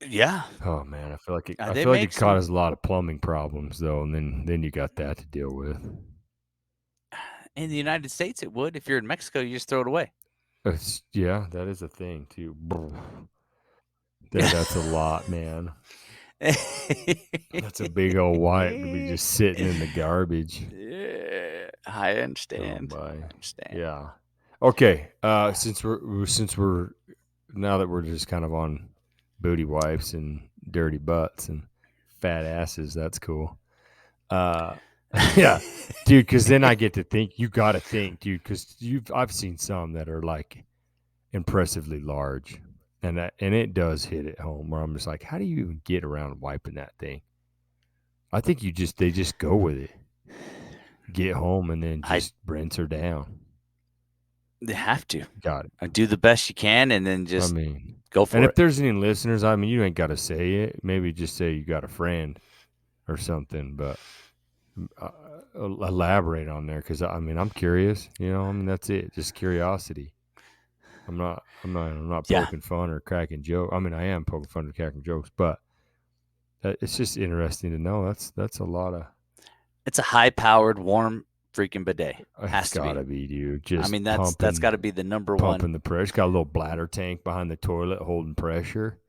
C: Yeah.
B: Oh man, I feel like it. I
C: They
B: feel like
C: make
B: it
C: some-
B: causes a lot of plumbing problems though, and then you got that to deal with.
C: In the United States, it would. If you're in Mexico, you just throw it away.
B: Yeah, that is a thing too. That's a lot, man. That's a big old wipe to be just sitting in the garbage.
C: Yeah, I understand.
B: Oh,
C: I
B: my.
C: understand.
B: Yeah. Okay. Since we're now that we're just kind of on booty wipes and dirty butts and fat asses, that's cool. Yeah, dude. Because then I get to think. You got to think, dude. Because I've seen some that are like impressively large, and it does hit it home. Where I'm just like, how do you even get around wiping that thing? I think they just go with it. Get home and then just rinse her down.
C: They have to.
B: Got it.
C: Do the best you can, and then just go for
B: and
C: it.
B: if there's any listeners, I mean, you ain't got to say it. Maybe just say you got a friend or something. But elaborate on there because I mean I'm curious. You know, I mean that's it, just curiosity. I'm not
C: Yeah.
B: poking fun or cracking jokes. I mean I am poking fun or cracking jokes, but it's just interesting to know. That's a lot of.
C: It's a high-powered, warm freaking bidet.
B: It's
C: Has to
B: gotta
C: be.
B: be, dude. Just
C: I mean, that's got to be the number
B: pumping
C: one.
B: the pressure. It's got a little bladder tank behind the toilet holding pressure.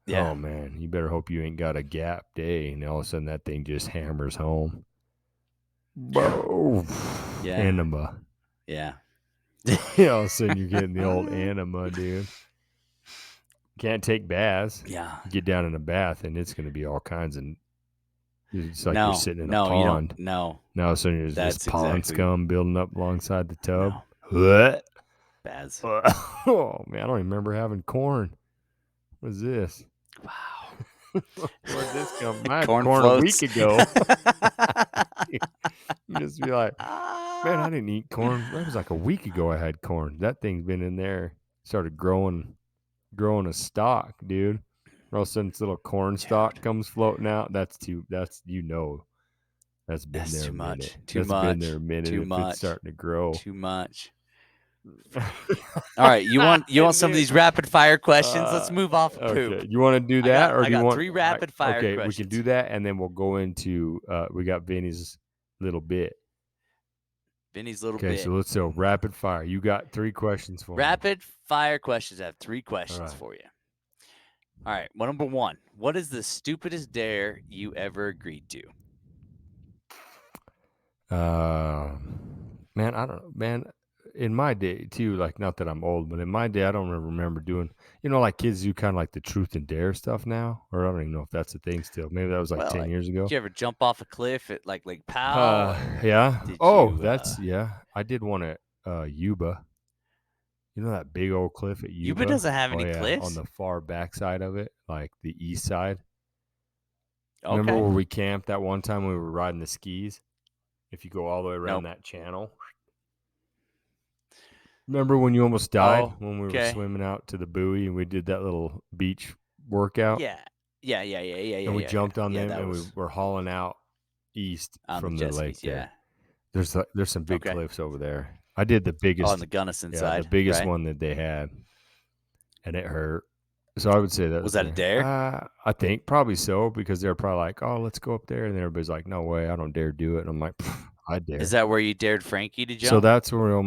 C: Yeah.
B: Oh man, you better hope you ain't got a gap day, and all of a sudden that thing just hammers home. Whoa.
C: Yeah.
B: Enema.
C: Yeah.
B: All of a sudden you're getting the old enema, dude. Can't take baths.
C: Yeah.
B: Get down in a bath, and it's going to be all kinds of. It's like
C: no,
B: you're sitting in
C: no,
B: a pond.
C: you don't. No.
B: Now all of a sudden there's
C: That's
B: this pond
C: exactly-
B: scum building up alongside the tub.
C: No.
B: What?
C: Baths.
B: Oh man, I don't remember having corn. What's this?
C: Wow.
B: Where'd this come from? I had
C: Corn
B: corn a week
C: floats.
B: ago. You just be like, man, I didn't eat corn. That was like a week ago I had corn. That thing's been in there. Started growing a stalk, dude. All of a sudden this little corn stalk comes floating out. That's been
C: That's
B: there
C: too
B: a
C: much.
B: minute.
C: Too
B: That's
C: much.
B: been there a minute
C: Too
B: if
C: much.
B: it's starting to grow.
C: Too much. All right, you want some of these rapid fire questions? Let's move off of poop.
B: Okay, you want to do that, or
C: I
B: do you
C: got
B: want
C: 3 rapid fire
B: Okay,
C: questions.
B: we can do that, and then we'll go into we got Vinny's little bit.
C: Vinny's little
B: Okay,
C: bit.
B: so let's go rapid fire. You got 3 questions for me.
C: Rapid fire questions. I have 3 questions
B: right.
C: for you. All right, well, number 1. What is the stupidest dare you ever agreed to?
B: Man, I don't know, man. In my day too, like not that I'm old, but in my day, I don't remember doing. You know, like kids do kind of like the truth and dare stuff now, or I don't even know if that's a thing still. Maybe that was like 10 years ago.
C: Did you ever jump off a cliff at like Lake Powell?
B: Yeah.
C: Did
B: Oh,
C: you,
B: that's yeah. I did one at Yuba. You know that big old cliff at Yuba?
C: Yuba doesn't have any
B: yeah,
C: cliffs?
B: on the far back side of it, like the east side.
C: Okay.
B: Remember where we camped that one time when we were riding the skis? If you go all the way around that channel. Remember when you almost died when we were swimming out to the buoy and we did that little beach workout?
C: Yeah.
B: And we jumped on them and we were hauling out east from the lake there. There's some big cliffs over there. I did the biggest
C: on the Gunnison side.
B: the biggest
C: right?
B: one that they had, and it hurt. So I would say that
C: was that a dare?
B: I think probably so, because they're probably like, "Oh, let's go up there," and everybody's like, "No way, I don't dare do it." And I'm like, "I dare."
C: Is that where you dared Frankie to jump?
B: So that's where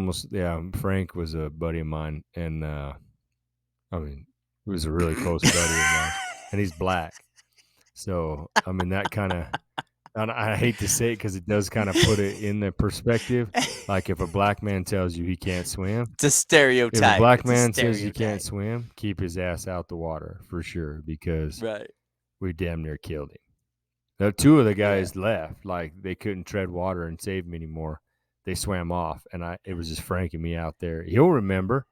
B: Frank was a buddy of mine, and I mean, he was a really close buddy of mine, and he's black. So I mean, that kind of. And I hate to say it because it does kind of put it in the perspective. Like if a black man tells you he can't swim,
C: it's a stereotype.
B: If a black man says you can't swim, keep his ass out the water for sure, because we damn near killed him. Now, 2 of the guys left, like they couldn't tread water and save him anymore. They swam off, and it was just Frank and me out there. He'll remember.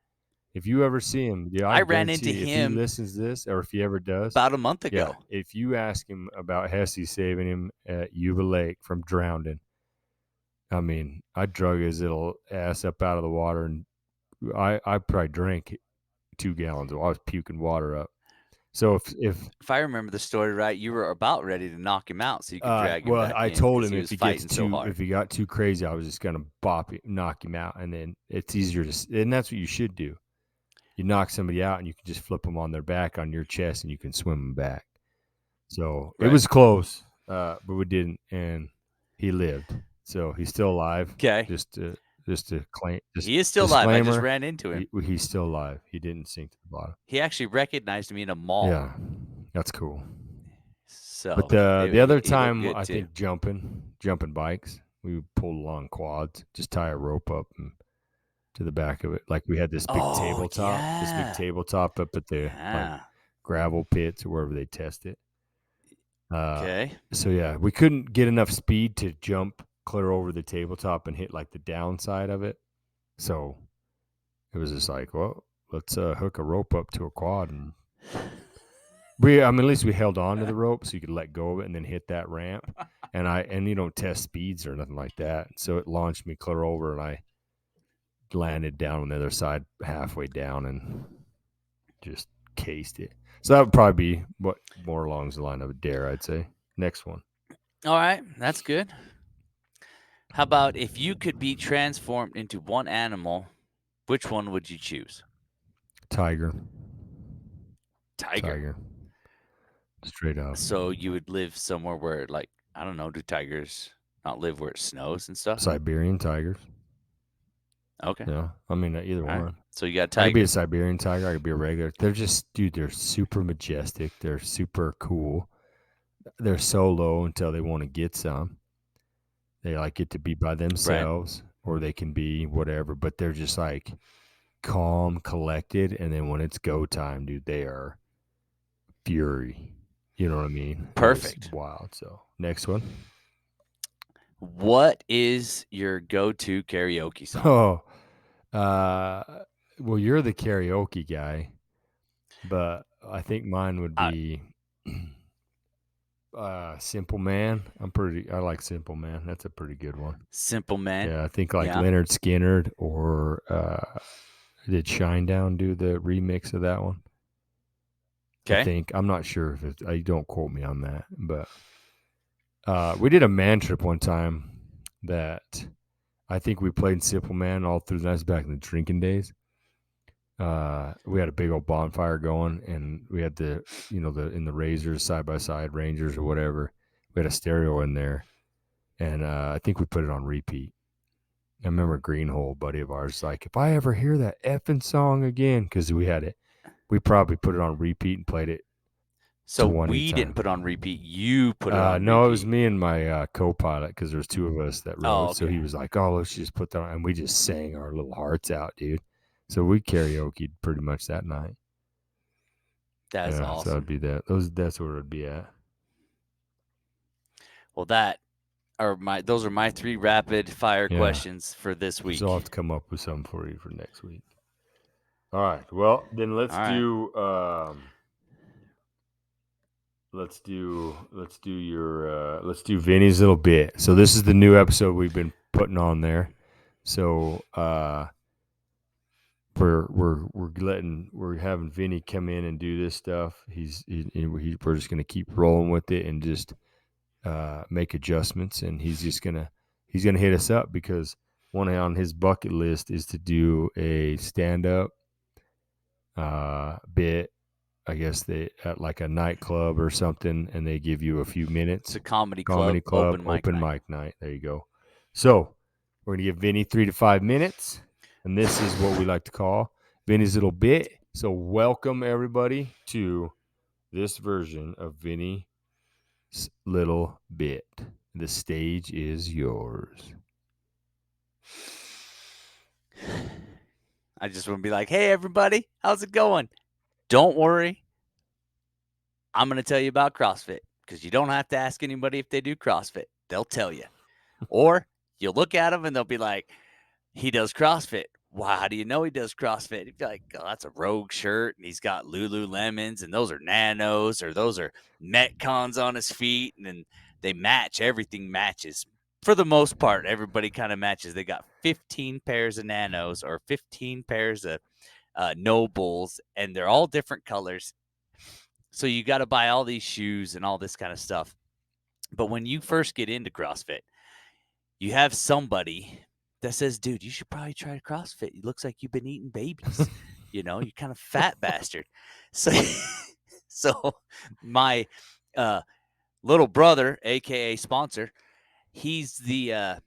B: If you ever see him, I
C: ran into him.
B: If he listens to this, or if he ever does,
C: about a month ago.
B: If you ask him about Hessey saving him at Yuba Lake from drowning, I mean, I drug his little ass up out of the water, and I probably drank 2 gallons. I was puking water up. So if
C: I remember the story right, you were about ready to knock him out so you could drag him back
B: I
C: in,
B: told him
C: he
B: if
C: was
B: he
C: fighting
B: gets
C: so hard.
B: if he got too crazy, I was just gonna knock him out, and then it's easier to, and that's what you should do. You knock somebody out, and you can just flip them on their back on your chest, and you can swim them back. So it was close, but we didn't, and he lived, so he's still alive.
C: Okay,
B: just to claim,
C: he is still alive. I just ran into him.
B: He's still alive. He didn't sink to the bottom.
C: He actually recognized me in a mall.
B: Yeah, that's cool.
C: So,
B: but the other time, I think jumping bikes, we pulled along quads, just tie a rope up and to the back of it, like we had this big tabletop, up at the like, gravel pits or wherever they test it. So yeah, we couldn't get enough speed to jump clear over the tabletop and hit like the downside of it. So it was just like, well, let's hook a rope up to a quad, and at least we held on to the rope so you could let go of it and then hit that ramp. And you don't test speeds or nothing like that. So it launched me clear over, and I landed down on the other side halfway down and just cased it. So that would probably be what more along the line of a dare, I'd say. Next one.
C: All right, that's good. How about if you could be transformed into one animal, which one would you choose?
B: Tiger.
C: Tiger.
B: Tiger. Straight up.
C: So you would live somewhere where, like, I don't know, do tigers not live where it snows and stuff?
B: Siberian tigers.
C: Okay.
B: Yeah. I mean, either
C: All right.
B: one.
C: So you got
B: I could be
C: tiger.
B: a Siberian tiger. I could be a regular. They're just, dude, they're super majestic. They're super cool. They're so low until they want to get some. They like get to be by themselves or they can be whatever, but they're just like calm, collected. And then when it's go time, dude, they are fury. You know what I mean?
C: Perfect.
B: It's wild. So next one.
C: What is your go-to karaoke song?
B: Oh, well, you're the karaoke guy, but I think mine would
C: I-
B: be Simple Man. I like Simple Man. That's a pretty good one.
C: Simple Man.
B: Yeah, I think like
C: Yeah.
B: Leonard Skinner or did Shinedown do the remix of that one? I
C: Okay.
B: think. I'm not sure if it's, don't quote me on that, but we did a man trip one time that I think we played Simple Man all through the night back in the drinking days. We had a big old bonfire going, and we had the in the Razors side by side Rangers or whatever. We had a stereo in there, and I think we put it on repeat. I remember Greenhole, a buddy of ours, like, if I ever hear that effing song again, because we probably put it on repeat and played it.
C: So
B: 20
C: we didn't
B: times.
C: put on repeat. You put it on
B: No,
C: repeat.
B: it was me and my co-pilot because there was two of us that rode.
C: Oh,
B: So he
C: okay.
B: was like, "Oh, let's just put that on," and we just sang our little hearts out, dude. So we karaoke'd pretty much that night.
C: That's
B: So
C: awesome.
B: that'd be that. That's where it'd be at.
C: Well, those are my 3 rapid fire questions for this week.
B: So I'll have to come up with something for you for next week. All right. Well, then let's
C: All right.
B: do let's do Vinny's little bit. So this is the new episode we've been putting on there. So we're having Vinny come in and do this stuff. We're just gonna keep rolling with it and just make adjustments, and he's gonna hit us up because one on his bucket list is to do a stand up bit. I guess they at like a nightclub or something, and they give you a few minutes.
C: It's a comedy club, open mic
B: night. There you go. So we're gonna give Vinny 3 to 5 minutes, and this is what we like to call Vinny's little bit. So welcome everybody to this version of Vinny's little bit. The stage is yours.
C: I just want to be like, hey, everybody, how's it going? Don't worry. I'm going to tell you about CrossFit because you don't have to ask anybody if they do CrossFit. They'll tell you. Or you'll look at them and they'll be like, he does CrossFit. Wow, how do you know he does CrossFit? He'd be like, oh, that's a Rogue shirt, and he's got Lululemons, and those are Nanos, or those are Metcons on his feet, and then they match. Everything matches. For the most part, everybody kind of matches. They got 15 pairs of Nanos or 15 pairs of Nobles, and they're all different colors. So you got to buy all these shoes and all this kind of stuff. But when you first get into CrossFit, you have somebody that says, dude, you should probably try CrossFit. It looks like you've been eating babies. You know, you're kind of fat bastard. So my little brother, aka sponsor, he's the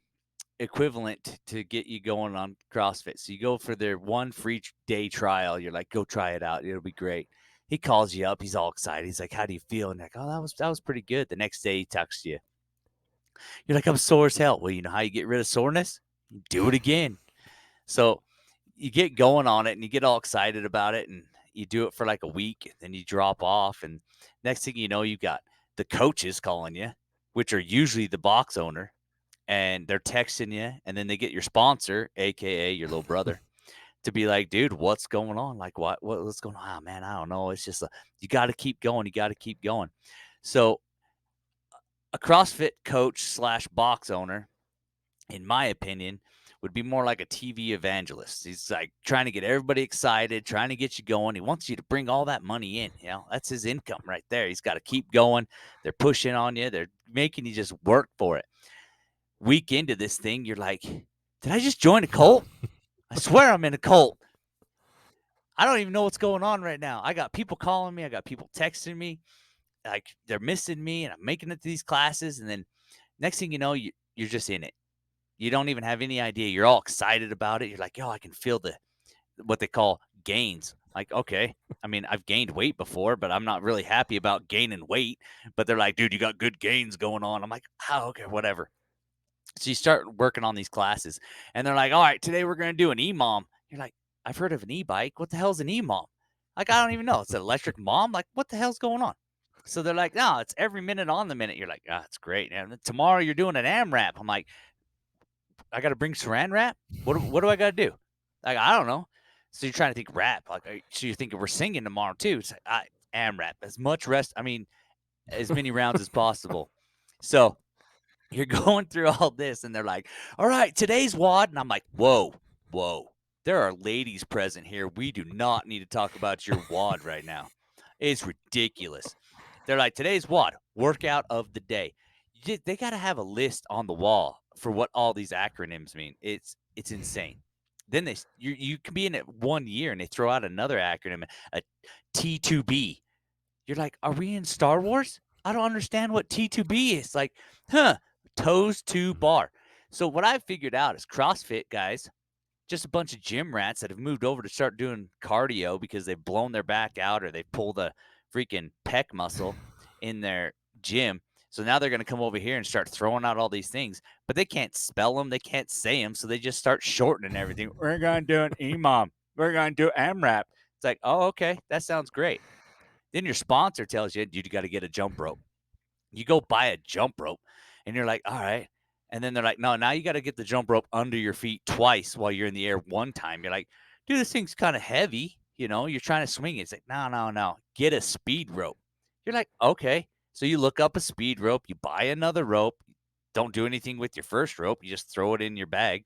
C: equivalent to get you going on CrossFit. So you go for their one free day trial. You're like, go try it out. It'll be great. He calls you up. He's all excited. He's like, how do you feel? And you're like, oh, that was pretty good. The next day he texts you. You're like, I'm sore as hell. Well, you know how you get rid of soreness? You do it again. So you get going on it and you get all excited about it and you do it for like a week. And then you drop off. And next thing you know, you got the coaches calling you, which are usually the box owner. And they're texting you. And then they get your sponsor, a.k.a. your little brother, to be like, dude, what's going on? Like, what's going on? Oh, man, I don't know. It's just you got to keep going. You got to keep going. So a CrossFit coach / box owner, in my opinion, would be more like a TV evangelist. He's like trying to get everybody excited, trying to get you going. He wants you to bring all that money in. You know, that's his income right there. He's got to keep going. They're pushing on you. They're making you just work for it. week into this thing, you're like, did I just join a cult? I swear I'm in a cult. I don't even know what's going on right now. I got people calling me. I got people texting me. Like they're missing me, and I'm making it to these classes. And then next thing you know, you're just in it. You don't even have any idea. You're all excited about it. You're like, yo, I can feel what they call gains. Like, okay. I mean, I've gained weight before, but I'm not really happy about gaining weight. But they're like, dude, you got good gains going on. I'm like, oh, okay, whatever. So you start working on these classes, and they're like, all right, today we're going to do an e-mom. You're like, I've heard of an e-bike. What the hell's an e-mom? Like, I don't even know. It's an electric mom. Like, what the hell's going on? So they're like, no, it's every minute on the minute. You're like, ah, it's great. And then tomorrow you're doing an AMRAP. I'm like, I got to bring saran wrap? What do I got to do? Like, I don't know. So you're trying to think rap. Like, so you're thinking we're singing tomorrow too. It's like, AMRAP. As much rest. I mean, as many rounds as possible. So you're going through all this, and they're like, all right, today's WOD. And I'm like, whoa. There are ladies present here. We do not need to talk about your WOD right now. It's ridiculous. They're like, today's WOD, workout of the day. They got to have a list on the wall for what all these acronyms mean. It's insane. Then you can be in it 1 year, and they throw out another acronym, a T2B. You're like, are we in Star Wars? I don't understand what T2B is. Like, toes to bar. So what I figured out is CrossFit guys, just a bunch of gym rats that have moved over to start doing cardio because they've blown their back out or they've pulled a freaking pec muscle in their gym. So now they're going to come over here and start throwing out all these things, but they can't spell them. They can't say them. So they just start shortening everything. We're going to do an EMOM. We're going to do AMRAP. It's like, oh, okay. That sounds great. Then your sponsor tells you, you got to get a jump rope. You go buy a jump rope and you're like, all right. And then they're like, no, now you got to get the jump rope under your feet twice while you're in the air one time. You're like, dude, this thing's kind of heavy. You know, you're trying to swing it. It's like, no. Get a speed rope. You're like, okay. So you look up a speed rope. You buy another rope. Don't do anything with your first rope. You just throw it in your bag.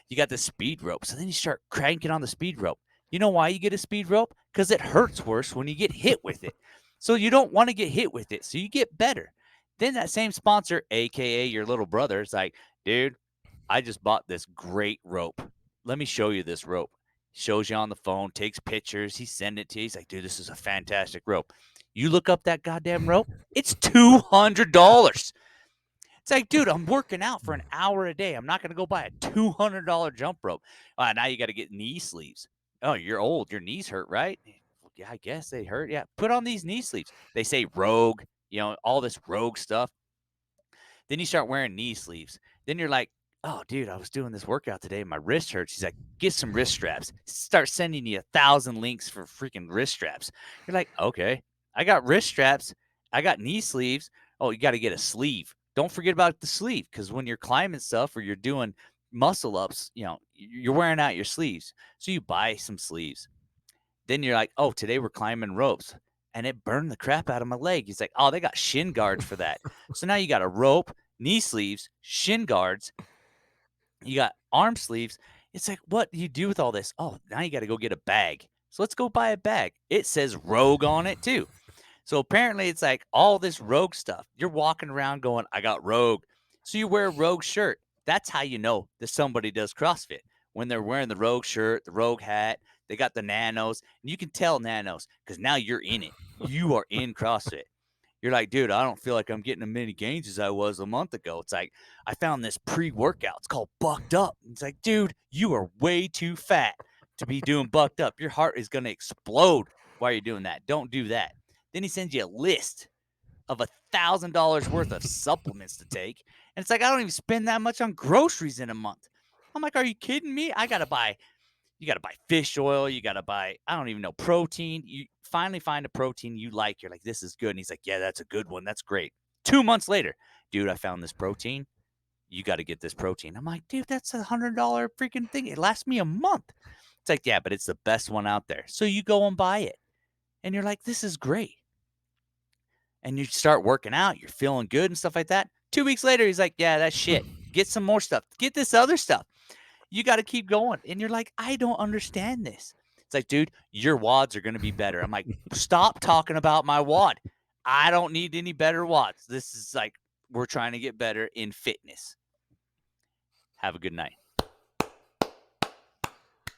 C: You got the speed rope. So then you start cranking on the speed rope. You know why you get a speed rope? Because it hurts worse when you get hit with it. So you don't want to get hit with it. So you get better. Then that same sponsor, AKA your little brother, is like, dude, I just bought this great rope. Let me show you this rope. Shows you on the phone, takes pictures. He sends it to you. He's like, dude, this is a fantastic rope. You look up that goddamn rope, it's $200. It's like, dude, I'm working out for an hour a day. I'm not going to go buy a $200 jump rope. Now you got to get knee sleeves. Oh, you're old. Your knees hurt, right? Yeah, I guess they hurt. Yeah, put on these knee sleeves. They say Rogue, all this Rogue stuff. Then you start wearing knee sleeves. Then you're like, oh, dude, I was doing this workout today. My wrist hurts. He's like, get some wrist straps. Start sending you 1,000 links for freaking wrist straps. You're like, okay, I got wrist straps. I got knee sleeves. Oh, you got to get a sleeve. Don't forget about the sleeve because when you're climbing stuff or you're doing muscle ups, you're wearing out your sleeves. So you buy some sleeves. Then you're like, oh, today we're climbing ropes. And it burned the crap out of my leg. He's like, oh, they got shin guards for that. So now you got a rope, knee sleeves, shin guards. You got arm sleeves. It's like, what do you do with all this? Oh, now you got to go get a bag. So let's go buy a bag. It says Rogue on it too. So apparently it's like all this Rogue stuff. You're walking around going, I got Rogue. So you wear a Rogue shirt. That's how you know that somebody does CrossFit. When they're wearing the Rogue shirt, the Rogue hat, they got the nanos. And you can tell nanos because now you're in it. You are in CrossFit. You're like, dude, I don't feel like I'm getting as many gains as I was a month ago. It's like, I found this pre-workout. It's called Bucked Up. It's like, dude, you are way too fat to be doing Bucked Up. Your heart is going to explode while you're doing that. Don't do that. Then he sends you a list of $1,000 worth of supplements to take. And it's like, I don't even spend that much on groceries in a month. I'm like, are you kidding me? You got to buy fish oil. You got to buy, I don't even know, protein. You finally find a protein you like. You're like, this is good. And he's like, yeah, that's a good one. That's great. 2 months later, dude, I found this protein. You got to get this protein. I'm like, dude, that's $100 freaking thing. It lasts me a month. It's like, yeah, but it's the best one out there. So you go and buy it. And you're like, this is great. And you start working out. You're feeling good and stuff like that. 2 weeks later, he's like, yeah, that's shit. Get some more stuff. Get this other stuff. You got to keep going. And you're like, I don't understand this. It's like, dude, your WODs are going to be better. I'm like, stop talking about my WOD. I don't need any better WODs. This is like, we're trying to get better in fitness. Have a good night.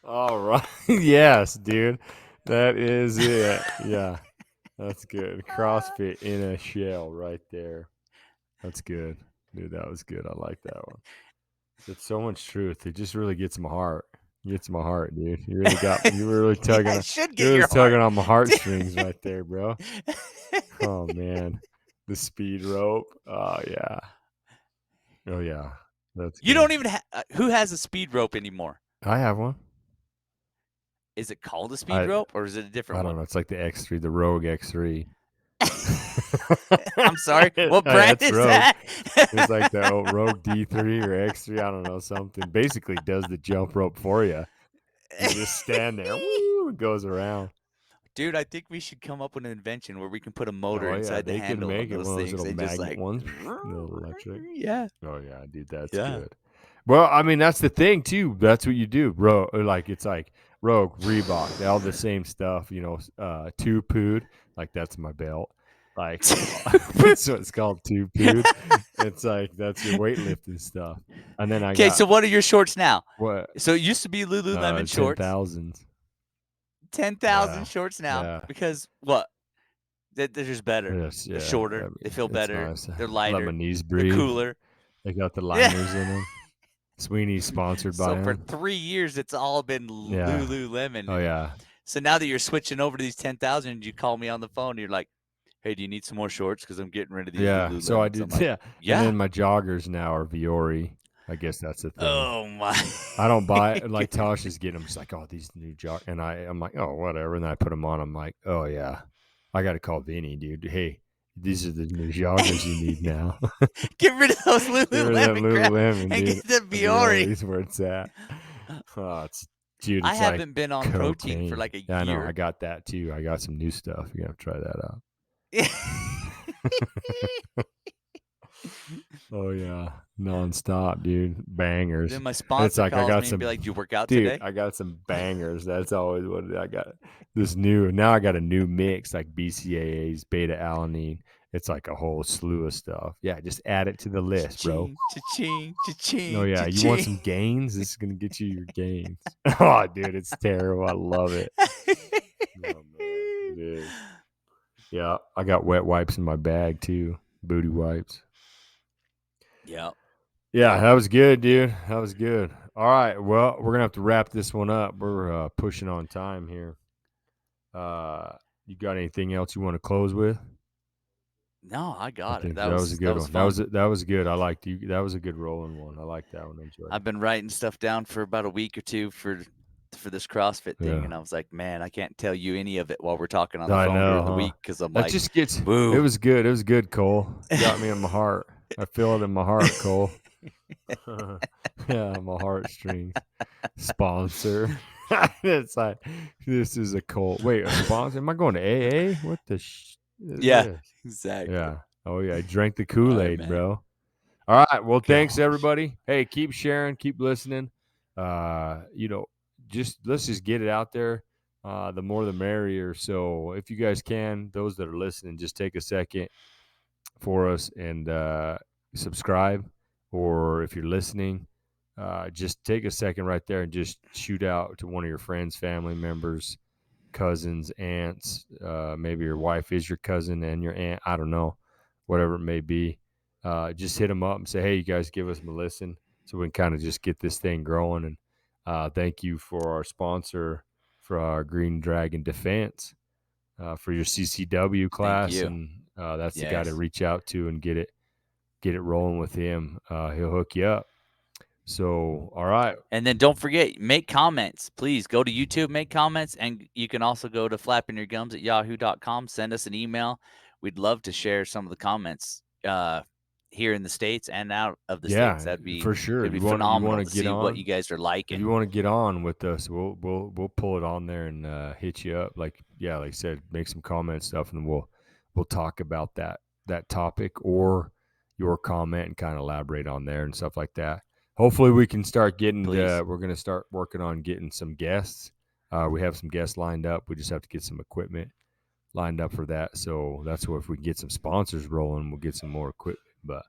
B: All right. Yes, dude. That is it. Yeah. That's good. CrossFit in a shell right there. That's good. Dude, that was good. I like that one. It's so much truth. It just really gets my heart. Gets my heart, dude. You were really tugging
C: Yeah,
B: on
C: it should
B: you
C: get
B: were
C: your
B: tugging
C: heart.
B: on my heartstrings right there, bro. Oh man. The speed rope. Oh yeah. Oh yeah. That's
C: You
B: good.
C: don't even who has a speed rope anymore?
B: I have one.
C: Is it called a speed
B: I
C: rope or is it a
B: I
C: different
B: don't
C: one?
B: know. It's like the X3, the Rogue X3.
C: I'm sorry. What
B: Hey,
C: brand
B: that's
C: is
B: Rogue.
C: that?
B: It's like the old Rogue D3 or X3. I don't know, something. Basically does the jump rope for you. You just stand there. Woo, it goes around.
C: Dude, I think we should come up with an invention where we can put a motor
B: Oh yeah,
C: inside the
B: they can
C: handle on
B: make it
C: those
B: one of those
C: things
B: little
C: and just
B: magnet
C: like,
B: ones, little electric.
C: yeah,
B: Oh yeah, dude, that's
C: yeah.
B: good. Well, I mean, that's the thing too. That's what you do, bro. Like it's like Rogue, Reebok, they all the same stuff. You know, two pood. Like that's my belt. Like that's what it's called, two pood. It's like that's your weightlifting stuff. And then I
C: Okay,
B: got
C: so what are your shorts now?
B: what
C: So it used to be Lululemon shorts.
B: 10,000s.
C: 10,000
B: Yeah,
C: shorts now
B: yeah.
C: because what? They're just better.
B: Yes,
C: They're
B: yeah. I
C: shorter. They
B: mean,
C: feel
B: it's
C: better.
B: nice.
C: They're
B: Let my
C: lighter.
B: knees
C: They're
B: breathe.
C: cooler.
B: They got the
C: Yeah.
B: liners in them. Sweeney's sponsored by
C: So for
B: him.
C: 3 years, it's all been
B: Yeah.
C: Lululemon.
B: Oh yeah.
C: So now that you're switching over to these 10,000, you call me on the phone. And you're like, "Hey, do you need some more shorts? Because I'm getting rid of these
B: Yeah. So I
C: Lululemons." I'm
B: did.
C: like,
B: Yeah. And
C: "Yeah."
B: then my joggers now are Viore. I guess that's the thing.
C: Oh my.
B: I don't buy like Tosh is getting them. She's like, oh, these new jog, and I'm like, oh, whatever. And then I put them on. I'm like, oh yeah, I got to call Vinny, dude. Hey, these are the new joggers you need now.
C: Get rid of those
B: Get rid of that
C: Lululemon crap
B: Lululemon,
C: and
B: dude.
C: get the Biore.
B: Is where it's at. Oh, dude,
C: I
B: it's like
C: haven't been on protein for
B: cocaine.
C: like a
B: Yeah, I know. I
C: year.
B: got that too. I got some new stuff. You have to try that out. Oh yeah, nonstop, dude. Bangers.
C: Then my
B: And it's
C: sponsor
B: like I
C: calls
B: got
C: me and
B: some,
C: be like, "Did you work out
B: dude.
C: today?"
B: I got some bangers. That's always what I got. This new now. I got a new mix like BCAAs, beta alanine. It's like a whole slew of stuff. Yeah, just add it to the list, bro.
C: Cha-ching, cha-ching,
B: Oh yeah, you want some gains? This is gonna get you your gains. Oh, dude, it's terrible. I love it. Oh man, it is. Yeah, I got wet wipes in my bag too. Booty wipes.
C: Yeah.
B: Yeah, that was good, dude. That was good. All right, well, we're gonna have to wrap this one up. We're pushing on time here. You got anything else you want to close with?
C: No, I
B: I
C: got it.
B: think that was a good one.
C: fun.
B: That was good. I liked you. That was a good rolling one. I like that one. I enjoyed
C: I've
B: it.
C: been writing stuff down for about a week or two for this CrossFit thing,
B: Yeah.
C: and I was like, man, I can't tell you any of it while we're talking on the
B: I
C: phone
B: know,
C: during the
B: huh?
C: week because I'm
B: That
C: like,
B: just gets.
C: boo.
B: It was good. It was good, Cole. Got me in my heart. I feel it in my heart, Cole. Yeah, my heartstrings. Sponsor. It's like this is a Cole. Wait, a sponsor? Am I going to AA? What the is
C: Yeah,
B: this?
C: exactly.
B: Yeah. Oh yeah. I drank the
C: All right,
B: Kool-Aid,
C: man.
B: bro. All right. Well, thanks
C: Gosh.
B: everybody. Hey, keep sharing, keep listening. Let's just get it out there. The more the merrier. So if you guys can, those that are listening, just take a second for us and subscribe. Or if you're listening, just take a second right there and just shoot out to one of your friends, family members, cousins, aunts. Maybe your wife is your cousin and your aunt. I don't know, whatever it may be. Just hit them up and say, hey, you guys give us a listen so we can kind of just get this thing growing. And thank you for our sponsor for our Green Dragon Defense for your CCW class.
C: you.
B: And that's the guy to
C: Yes.
B: reach out to and get it rolling with him. He'll hook you up. So, all right.
C: And then don't forget, make comments. Please go to YouTube, make comments, and you can also go to flappingyourgums@yahoo.com. Send us an email. We'd love to share some of the comments here in the States and out of the States. That'd be
B: for sure.
C: It'd be
B: You want
C: phenomenal
B: to
C: to
B: get
C: see
B: on?
C: what you guys are
B: If
C: liking.
B: you want to get on with us, we'll pull it on there and hit you up. Like I said, make some comment stuff, and we'll talk about that topic or your comment and kind of elaborate on there and stuff like that. Hopefully, we can start getting.
C: Please.
B: We're going to start working on getting some guests. We have some guests lined up. We just have to get some equipment lined up for that. So that's what if we can get some sponsors rolling, we'll get some more equipment. But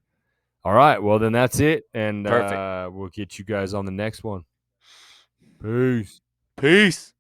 B: All right. Well, then that's it. And
C: Perfect.
B: we'll get you guys on the next one. Peace.
C: Peace.